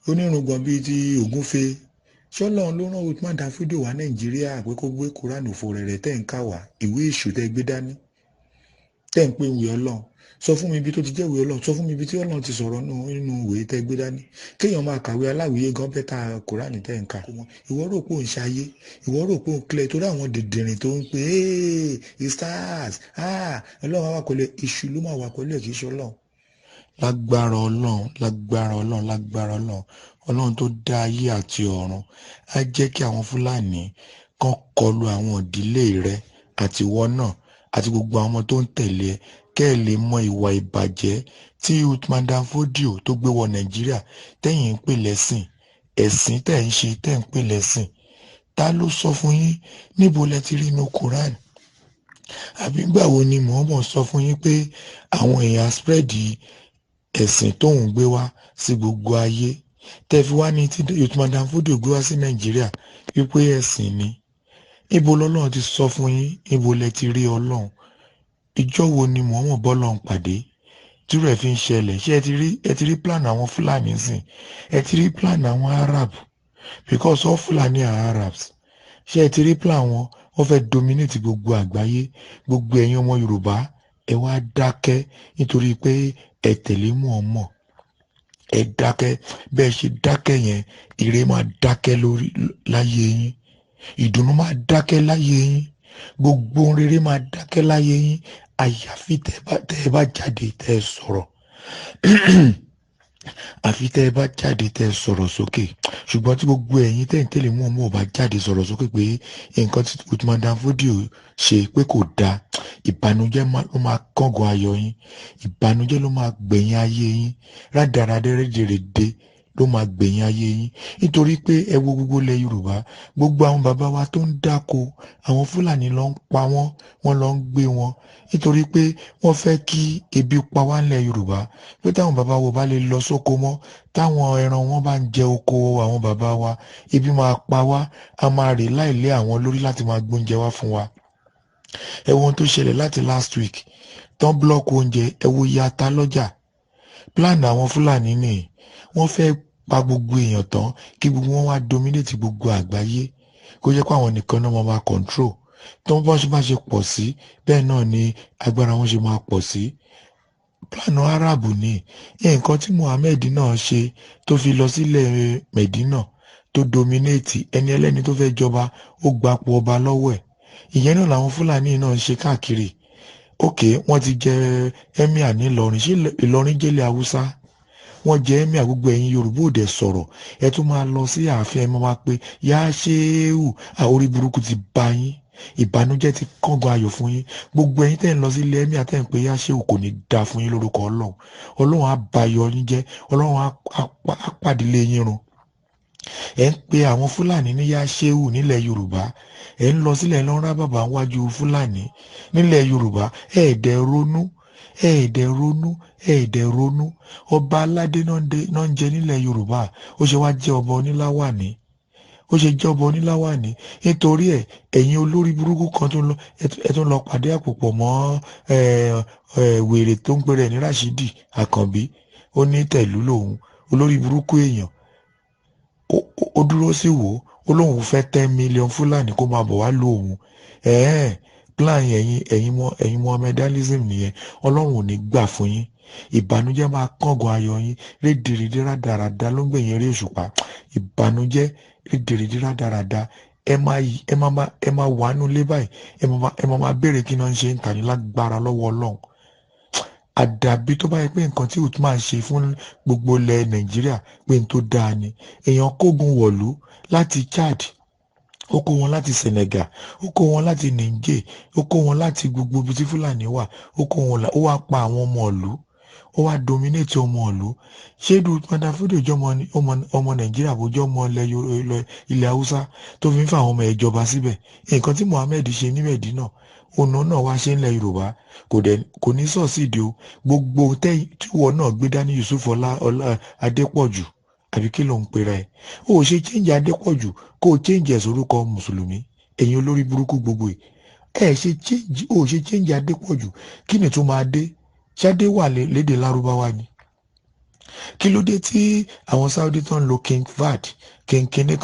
onírùngbọ̀n bíi ti Ògúnfe. ṣọ́lọ́run ló rán Uthman Danfodiyo wá Nàìjíríà pé kó gbé Kúránì òfò rẹ̀ tẹ́ ń kà wá, ìwé èṣù tẹ́ gbé dání, tẹ́ ń pè ìwé Ọlọ́run. sọ fún mi ibi tó ti jẹ́ ìwé Ọlọ́run, sọ fún mi ibi tí Ọlọ́run ti sọ̀rọ̀ nínú ìwé tẹ́ gbé dání. kéèyàn máa kàwé aláwìyé gan bẹ́tà Kúránì tẹ́ ń kà. ìwọ rò pé ò ń ṣayé, ìwọ rò pé ò ń kílẹ̀, torí àwọn dìndìnrín tó ń pè stars Ọlọ́run wà pẹ̀lú èṣù, ló máa wà pẹ̀lú ẹ̀ kì í ṣe Ọlọ́run. lágbára Ọlọ́run, Ọlọ́run tó dá ayé àti ọ̀run á jẹ́ kí àwọn Fúlàní kan kọlu àwọn ìdílé rẹ àti ìwọ náà àti gbogbo àwọn tó ń tẹ̀lé ẹ, kẹ́ ẹ lè mọ ìwà ìbàjẹ́ tí Uthman Danfodiyo tó gbé wọ Nàìjíríà tẹ́yìn ń pè lẹ́sìn, ẹ̀sìn tẹ́ ń ṣe tẹ́ ń pè lẹ́sìn. ta ló sọ fún yín? níbo lẹ ti rí inú Quran? àbí gbà wo ni Muhammad sọ fún yín pé àwọn èèyàn spread ẹ̀sìn tóun gbé wá sí gbogbo ayé? tẹ́ fi wá ní tí Uthman Danfodiyo gbé wá sí Nàìjíríà wípé ẹ̀sìn ni. níbo lọ́lọ́run ti sọ fún yín? níbo lẹ ti rí Ọlọ́run? ìjọ wo ni Muhammad bọ́lọ́run pàdé tí rẹ̀ fi ń ṣẹlẹ̀? ṣé ẹ ti rí plan àwọn Fúlàní sìn? ẹ ti rí plan àwọn Arab? because all Fúlàní are Arabs. ṣé ẹ ti rí plan wọn? wọ́n fẹ́ dominate gbogbo àgbáyé. gbogbo ẹ̀yin ọmọ Yorùbá ẹ wá dákẹ́ nítorí pé ẹ tẹ̀lé Muhammad. ẹ dákẹ́, bẹ́ẹ̀ ṣe dákẹ́ yẹn, ire máa dákẹ́ láyé yín, ìdùnnú máa dákẹ́ láyé yín, gbogbo rere máa dákẹ́ láyé yín, àyàfi tẹ́ ẹ bá jáde tẹ́ ẹ sọ̀rọ̀. àfi tẹ́ ẹ bá jáde tẹ́ ẹ sọ̀rọ̀ sókè ṣùgbọ́n tí gbogbo ẹ̀yin tẹ́ ń tẹ̀lé mú ọmọ ọba jáde sọ̀rọ̀ sókè pé nǹkan tí Uthman Dan Fodio ṣe pé kò dáa ìbànújẹ́ ló máa kángan ayọ̀ yín ìbànújẹ́ ló máa gbẹ̀yìn ayé yín rádaràdà rédèrèdè ló máa gbẹ̀yìn ayé yín nítorí pé ẹ wo gbogbo ilẹ̀ Yorùbá gbogbo àwọn bàbá wa tó ń dáko àwọn Fúlàní ló ń pa wọ́n ló ń gbé wọn nítorí pé wọ́n fẹ́ kí ebi pa wá nílẹ̀ Yorùbá pé táwọn bàbá wo bá lè lọ sóko mọ́ táwọn ẹran wọn bá ń jẹ oko àwọn bàbá wa ebi máa pa wá a máa rè láìlé àwọn lórí láti máa gbóúnjẹ wá fún wa ẹ wo ohun tó ṣẹlẹ̀ láti last week tán blọọkù oúnjẹ ẹ wo iye ata lọ́jà plan àwọn Fúlàní nìyí wọ́n fẹ́ pa gbogbo èèyàn tán kí gbogbo wọn wá dominate gbogbo àgbáyé kó jẹ́ pé àwọn nìkan náà máa control tó ń bọ́ ṣe máa ṣe pọ̀ sí bẹ́ẹ̀ náà ni agbára wọn ṣe máa pọ̀ sí plan Arab ni nǹkan tí Muhammed náà ṣe tó fi lọ sílẹ̀ Medina tó dominate ẹni ẹlẹ́ni tó fẹ́ jọba ó gbapò ọba lọ́wọ́ ẹ̀ ìyẹn náà làwọn Fúlàní náà ń ṣe káàkiri òkè wọ́n ti jẹ emir ní Ìlọrin ṣé Ìlọrin jẹ́lẹ̀ Haúsá wọ́n jẹ́ emir gbogbo ẹ̀yin Yorùbá ò dẹ̀ sọ̀rọ̀ ẹ tún máa lọ sí ààfin ẹ máa pé yá ṣéwù orí burúkú ti bá yín ìbànújẹ́ ti kángan ayọ̀ fún yín gbogbo ẹ̀yin tẹ́ ń lọ sí ilé emir tẹ́ ń pé yá ṣéwù kò ní dá fún yín lórúkọ Ọlọ́run á bayọ̀ yín jẹ́ Ọlọ́run á pàdílé yín run ẹ ń pe àwọn Fúlàní ní yá ṣéwù nílẹ̀ Yorùbá ẹ ń lọ sílẹ̀ lọ́nrá bàbá wájú Fúlàní nílẹ̀ Yorùbá ẹ̀ẹ́dẹ̀ ronú ọba aládé náà ń jẹ nílẹ̀ Yorùbá ó ṣe wá jẹ́ ọba oníláwàní nítorí ẹ̀yin olórí burúkú kan ẹ tún lọ pàdé àpòpọ̀ mọ́ wèrè tó ń pè rẹ̀ ní Rashidi Àkànbí ó ní tẹ̀lú lòun olórí burúkú èèyàn ó dúró sí wò ó lóun fẹ́ 10 million Fúlàní kó máa bọ̀ wá lò òun plan ẹ̀yin Mohammedalism nìyẹn Ọlọ́run ò ní gbà fún yín ìbànújẹ́ máa kángan ayọ̀ yín rédèrèdè rádaràda ló ń gbẹ̀yìn eré òṣùpá ìbànújẹ́ rédèrèdè rádaràda ẹ máa wà nù lé báyìí ẹ máa béèrè kí náà ń ṣe ń tà ní lágbára lọ́wọ́ Ọlọ́run àdàbí tó bá yẹ pé nǹkan tí Uthman ṣe fún gbogbo ilẹ̀ Nàìjíríà pé n tó dáa ni èèyàn kógun wọ̀lú láti Chad ó kó wọn láti Senegal ó kó wọn láti Niger ó kó wọn láti gbogbo ibi tí Fúlàní wà ó wá pa àwọn ọmọ ìlú ó wá dominate ọmọ ìlú ṣé Uthman Dan Fodio jẹ́ ọmọ Nàìjíríà bó jẹ́ ọmọ ilẹ̀ Haúsá tó fi ń fa àwọn ọmọ ìjọba síbẹ̀ nǹkan tí Muhammed ṣe ní Medina ọ̀nà náà wá ṣe ńlẹ̀ Yorùbá kò ní sọ̀sídìí o gbogbo tíwọ́ náà gbé dání Yusuf Adépọ̀jù àbí kí ló ń pera ẹ̀ ó ṣe change Adépọ̀jù kó o change ẹ̀ sórúkọ mùsùlùmí ẹ̀yin olórí burúkú gbogbo ẹ̀ ṣe change Adépọ̀jù kí ni tó máa dé ṣáde wà lédè Lárúbáwá ni kí ló dé tí àwọn Saudi tó ń lo King Fahd kínkínní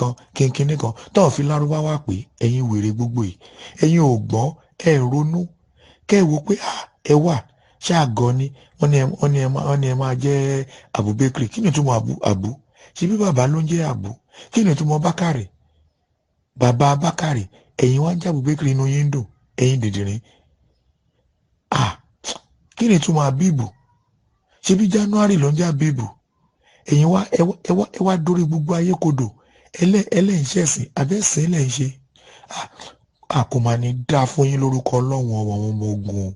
kan tó ń fi Lárúbáwá pé ẹ̀yin wèrè gbogbo yìí ẹ̀yin ò gbọ́n ẹ ronú kẹ́ ẹ wo pé ẹ wà ṣáàgọ́ ni wọ́n ní ẹ máa jẹ́ Abubakar kí ni túmọ̀ àbú ṣe bí bàbá ló ń jẹ́ àbú kí ni túmọ̀ Bákàrè bàbá Bákàrè ẹ̀yin wá ń jẹ́ Abubakar inú yín dùn ẹ̀yin dìdìrín kí ni túmọ̀ Abibu ṣe bí January ló ń jẹ́ Abibu ẹ̀yin wá ẹ wá dórí gbogbo ayé kodò ẹlẹ́ǹṣẹ̀sìn abẹ́sìn lẹ́ ń ṣe àkùnmá ní dá fún yín lórúkọ Ọlọ́run ọmọ ogun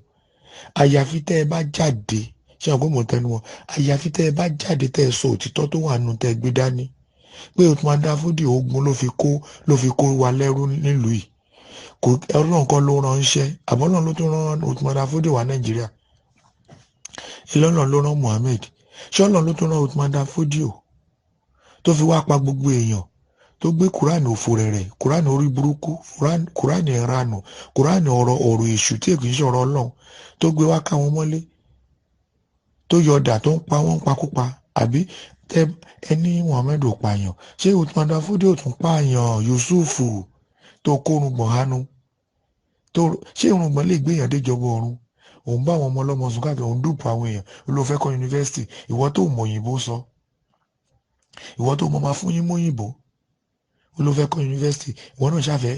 àyàfi tẹ́ ẹ bá jáde ṣé ọgbọ́n mọ̀ tẹnu wọn àyàfi tẹ́ ẹ bá jáde tẹ́ ẹ sọ òtítọ́ tó wà nù tẹ́ ẹ gbé dání pé Uthman Dan Fodio ogun ló fi kó wa lẹ́rú nílùú yìí Ọlọ́run kan ló ránṣẹ́ àbọ́lọ́run ló tún rán Uthman Dan Fodio wá Nàìjíríà Ọlọ́run ló rán Muhammed ṣé Ọlọ́run ló tún rán Uthman Dan Fodio tó fi wá pa gbogbo èèyàn tó gbé kúránì òfò rẹ̀ kúránì orí burúkú kúránì ìranù kúránì ọ̀rọ̀ èṣù tí èkì ń ṣọ̀rọ̀ Ọlọ́run tó gbé wá káwọn mọ́lé tó yọ̀dà tó ń pa wọ́n pakúpa àbí ẹni Muhammed ò pààyàn ṣé Uthman Dan Fodio tún pààyàn Yusuf tó kórùngbọ̀n hánu ṣé irùngbọ̀n lè gbéyàn déjọba ọ̀run òun bá àwọn ọmọ ọlọ́mọ sùn káàkiri òun dùpọ̀ àwọn èèyàn ló fẹ́ kọ́ yunifásitì ìwọ tó mọ òyìnbó sọ ìwọ tó mọ máa fún yín mọ́yìnbó ló fẹ́ kọ́ yunifásitì ìwọ náà ṣàfẹ́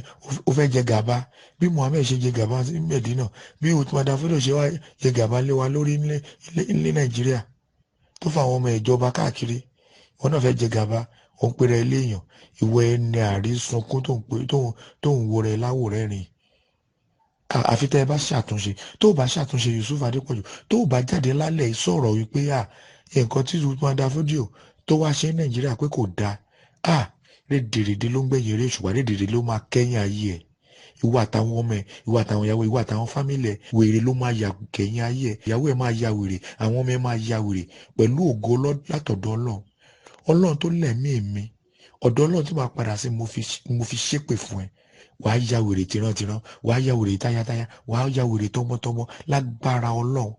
ó fẹ́ jẹ gàba bí Muhammed ṣe jẹ gàba ní Medina bí Uthman Dan Fodio ṣe wá jẹ gàba lé wa lórí ilé Nàìjíríà tó fa àwọn ọmọ ìjọba káàkiri, wọn náà fẹ́ jẹ gàba, òun pèrè ilé èèyàn, ìwọ ẹni àrísunkún tó ń wo rẹ láwòrán rìn. Àfi tẹ́ ẹ bá ṣàtúnṣe, tó o bá ṣàtúnṣe Yusuf Adépọ̀jù, tó o bá jáde lálẹ́ sọ̀rọ̀ wípé nǹkan tí Usman Dan Fodio tó wá ṣe Nàìjíríà pé kò dáa, rédèrèdè ló ń gbẹ̀yìn eré ṣùgbọ́n rédèrèdè ló máa kẹ́yìn ayé ẹ̀. Ìwọ àtàwọn ọmọ ẹ̀, ìwọ àtàwọn ìyàwó, ìwọ àtàwọn fámìlì ẹ̀, wèrè ló máa yà kẹ́yìn ayé ẹ̀. Ìyàwó ẹ̀ máa ya wèrè, àwọn ọmọ ẹ̀ máa ya wèrè pẹ̀lú ògo látọ̀dọ̀ Ọlọ́run. Ọlọ́run tó lẹ̀mí mi, ọ̀dọ̀ Ọlọ́run tí màá padà sí mo fi ṣépè fún ẹ. Wàá ya wèrè tìrantìran, wàá ya wèrè táyátáyá, wàá ya wèrè tọmọtọmọ lágbára Ọlọ́run.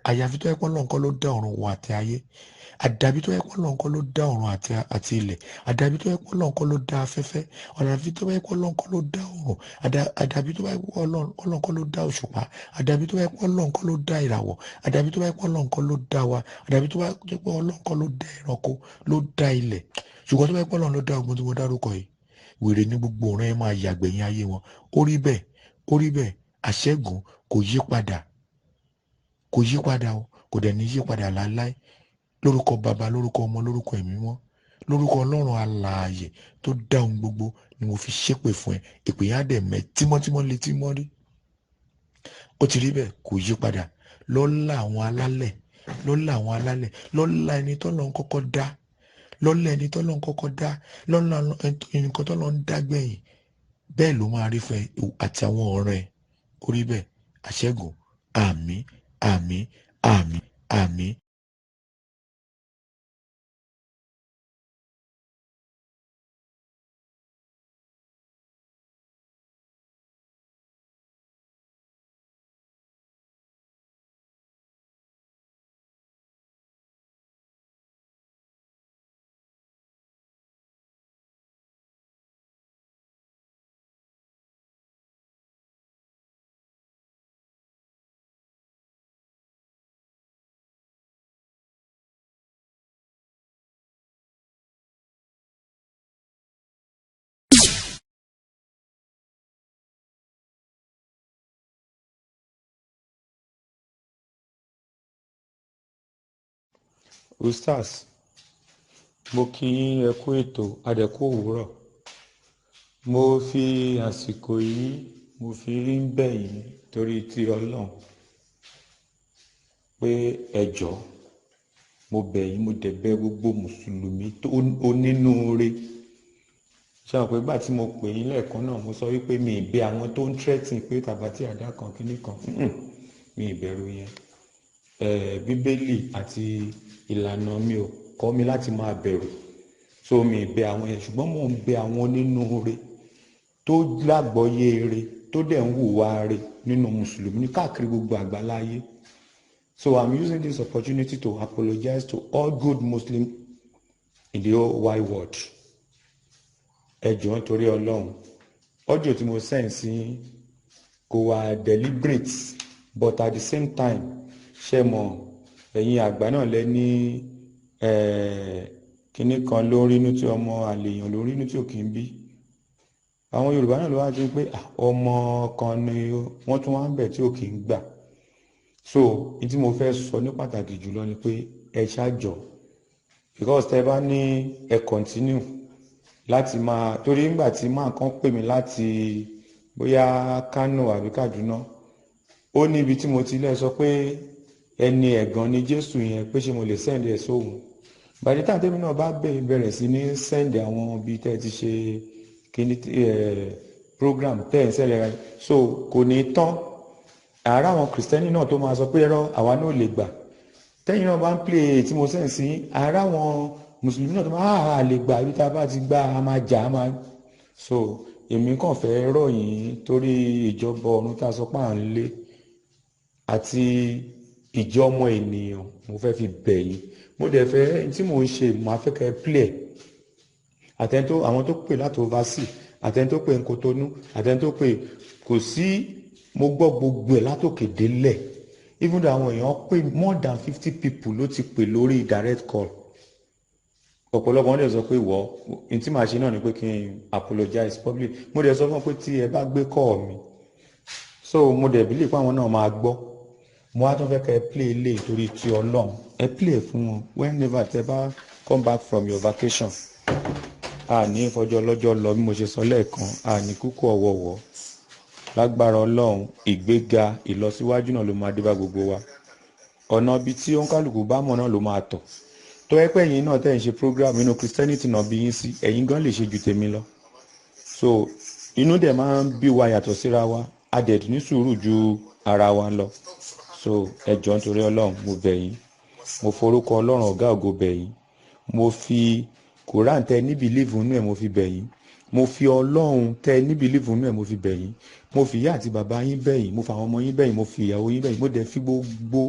Àyàfi tó yẹ pé Ọlọ́run kọ́ ló dá ọ̀run wọ̀ àti ayé. Àdàbí tó yẹ pé Ọlọ́run kọ́ ló dá ọ̀run àti ilẹ̀. Àdàbí tó yẹ pé Ọlọ́run kọ́ ló dá afẹ́fẹ́. Àdàbí tó yẹ pé Ọlọ́run kọ́ ló dá ọ̀run. Àdàbí tó yẹ pé Ọlọ́run kọ́ ló dá òṣùpá. Àdàbí tó yẹ pé Ọlọ́run kọ́ ló dá ìràwọ̀. Àdàbí tó yẹ pé Ọlọ́run kọ́ ló dá wa. Àdàbí tó yẹ pé Ọlọ́run kọ́ ló dá ẹranko, ló dá ilẹ̀. Ṣùgbọ́n tó yẹ pé Ọlọ́run ló dá ogun tí mo dárúkọ yìí, wèrè ní gbogbo ọ̀ràn ẹ máa yàgbẹ̀yìn ayé wọn. Ó rí bẹ́ẹ̀, àṣẹ́gun kò yí padà o, kò dẹ̀ ní yí padà láéláé. Lórúkọ Baba, lórúkọ Ọmọ, lórúkọ Ẹ̀mí Mímọ́, lórúkọ Ọlọ́run alààyè tó dá ohun gbogbo ni mo fi ṣépè fún ẹ. Èpè yẹn á dẹ̀ mẹ́ tímọ́tímọ́ létí mọ́ rí. Ó ti rí bẹ́ẹ̀, kò yí padà. Lọ́lá àwọn alálẹ̀, lọ́lá ẹni tọ́lọ́run kọ́kọ́ dá, lọ́lá ẹni tọ́lọ́run kọ́kọ́ dá, lọ́lá nǹkan tọ́lọ́run dá gbẹ̀yìn, bẹ́ẹ̀ ló máa rí fún ẹ àti àwọn ọ̀rẹ́ ẹ. Ó rí bẹ́ẹ̀, àṣẹ́gun. Àmín, àmín, àmín, àmín. Ustaz, mo kí yín ẹ kú ètò adẹ̀kú òwúrọ̀. Mo fi àsìkò yìí mo fi ń bẹ̀ yín torí ti Ọlọ́run pé ẹ jọ̀ọ́, mo bẹ̀ yín, mo dẹ̀ bẹ̀ gbogbo mùsùlùmí tó onínúure. Ṣé àwọn pé gbà tí mo pè yín lẹ́ẹ̀kan náà mo sọ wípé mi ì bẹ̀ àwọn tó ń threaten pé tàbátì àdá kan kíní kan, mi ì bẹ̀rù yẹn. Bíbélì àti ìlànà mi ò kọ́ mi láti máa bẹ̀rù, so mi ì bẹ̀ àwọn yẹn, ṣùgbọ́n mò ń bẹ̀ àwọn onínúure tó lágbọ́yé ire tó dẹ̀ ń hùwà ire nínú mùsùlùmí ní káàkiri gbogbo àgbáláyé. So I'm using this opportunity to apologize to all good Muslims in the whole wide world. Ẹ jọ̀ọ́ nítorí Ọlọ́run, audio tí mo send sí kò wá deliberate, but at the same time ṣe mọ̀ ẹ̀yin àgbà náà lẹ ní kinní kan ló ń rínú tí ọmọ àlèyàn ló ń rínú tí ò kì í bí. Àwọn Yorùbá náà ló wá sí pé ọmọ kan ni wọ́n tún wá ń bẹ̀ tí ò kì í gbà. So ní tí mo fẹ́ sọ ní pàtàkì jùlọ ni pé ẹ ṣáàjọ, because tẹ bá ní ẹ continue láti máa, torí nígbà tí máa kan pè mí láti bóyá Kánò àbí Kàdúná, ó ní ibi tí mo ti lẹ́ sọ pé ẹni ẹ̀gàn ni Jésù yẹn, pé ṣé mo lè send ẹ̀ sóhun. By the time tèmi náà bá bẹ̀rẹ̀ sí ní send àwọn ibi tẹ́ ti ṣe kíní program tẹ́ ẹ̀ ń sẹ́lẹ̀ rẹ̀, so kò ní tán. Àárá àwọn kìrìsìtẹ́nì náà tó máa sọ pé ẹ̀rọ àwa náà lè gbà, tẹ́yìn náà bá ń play tí mo send sí, àárá àwọn mùsùlùmí náà tó máa lè gbà, ibi tá a bá ti gbà á máa jà á máa. So èmi kàn fẹ́ rọ̀ yín torí ìjọba ọ̀run tá a sọ pé à ń lé àti ìjọ ọmọ ènìyàn, mo fẹ́ fi bẹ̀ yín. Mo dẹ̀ fẹ́ tí mò ń ṣe, màá fẹ́ kẹ́ play àtẹ́ntó àwọn tó pè láti overseas, àtẹ́ntó pè ń Kotonu, àtẹ́ntó pè kò sí, mo gbọ́ gbogbo ẹ̀ látòkè délẹ̀. Even though àwọn èèyàn pè more than 50 people ló ti pè lórí direct call. Ọ̀pọ̀lọpọ̀ wọn dẹ̀ sọ pé wọ́ ní tí màá ṣe náà ni pé kí n apologize public. Mo dẹ̀ sọ fún wọn pé tí ẹ bá gbé call mi, so mo dẹ̀ believe pé àwọn náà máa gbọ́. mo wá tún fẹ́ kẹ́ ẹ play ilé torí ti ọlọ́run ẹ play fún wọn whenever tẹ bá come back from your vacation a ní ìfọjọ́ ọlọ́jọ́ lọ bí mo ṣe sọ lẹ́ẹ̀kan a ní kúkú ọ̀wọ̀wọ̀ lágbára ọlọ́run ìgbéga ìlọsíwájú náà ló máa dé bá gbogbo wa ọ̀nà ibi tí òǹkálùkù bá mọ̀ náà ló máa tọ̀ tó ẹ pé ẹ̀yin náà tẹ̀ ń ṣe program inú Christianity náà bí yín sí ẹ̀yin gan lè ṣe ju tèmi lọ so inú dẹ̀ máa ń bí wa yàtọ̀ síra wa a dẹ̀ ní sùúrù ju ara wa lọ so ẹ jọ̀ọ́ nítorí ọlọ́run mo bẹ̀ yín mo forúkọ ọlọ́run ọ̀gá ògo bẹ̀ yín mo fi Quran tẹ ní bìlíìfù nínú ẹ̀ mo fi bẹ̀ yín mo fi ọlọ́run tẹ ní bìlíìfù nínú ẹ̀ mo fi bẹ̀ yín mo fi ìyá àti bàbá yín bẹ̀ yín mo fi àwọn ọmọ yín bẹ̀ yín mo fi ìyàwó yín bẹ̀ yín mo dẹ̀ fi gbogbo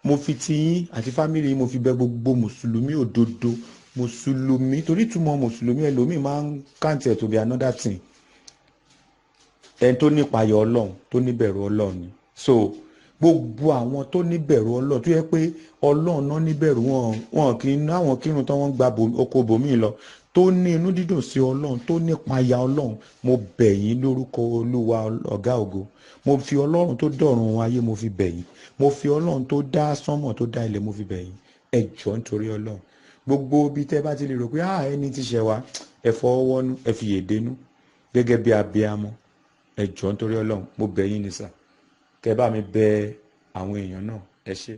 mo fi ti yín àti fámìlì yín mo fi bẹ̀ gbogbo mùsùlùmí òdodo mùsùlùmí torí túmọ̀ mùsùlùmí ẹlòmíì máa ń count it to be another thing ẹni tó nípayọ̀ ọlọ́run tó níbẹ̀rù ọlọ́run ni so gbogbo àwọn tó níbẹ̀rù ọlọ́run tó yẹ pé ọlọ́run náà níbẹ̀rù wọn kì í ná àwọn kírun tó wọ́n gba oko bòmíì lọ tó ní inú dídùn sí ọlọ́run tó nípayà ọlọ́run mo bẹ̀ yín lórúkọ olúwa ọ̀gá ògo mo fi ọlọ́run tó dọ̀run ayé mo fi bẹ̀ yín mo fi ọlọ́run tó dá sánmọ̀ tó dá ilẹ̀ mo fi bẹ̀ yín ẹ jọ̀ọ́ nítorí ọlọ́run gbogbo bí tẹ́ bá ti lè rò pé ẹni tí ṣẹ̀ wá ẹ fọwọ́nú ẹ fi yèdénú gẹ́gẹ́ bí abiyamọ ẹ jọ̀ọ́ nítorí ọlọ́run mo bẹ̀ yín ní sà kẹ́ bá mi bẹ̀ àwọn èèyàn náà ẹ ṣé.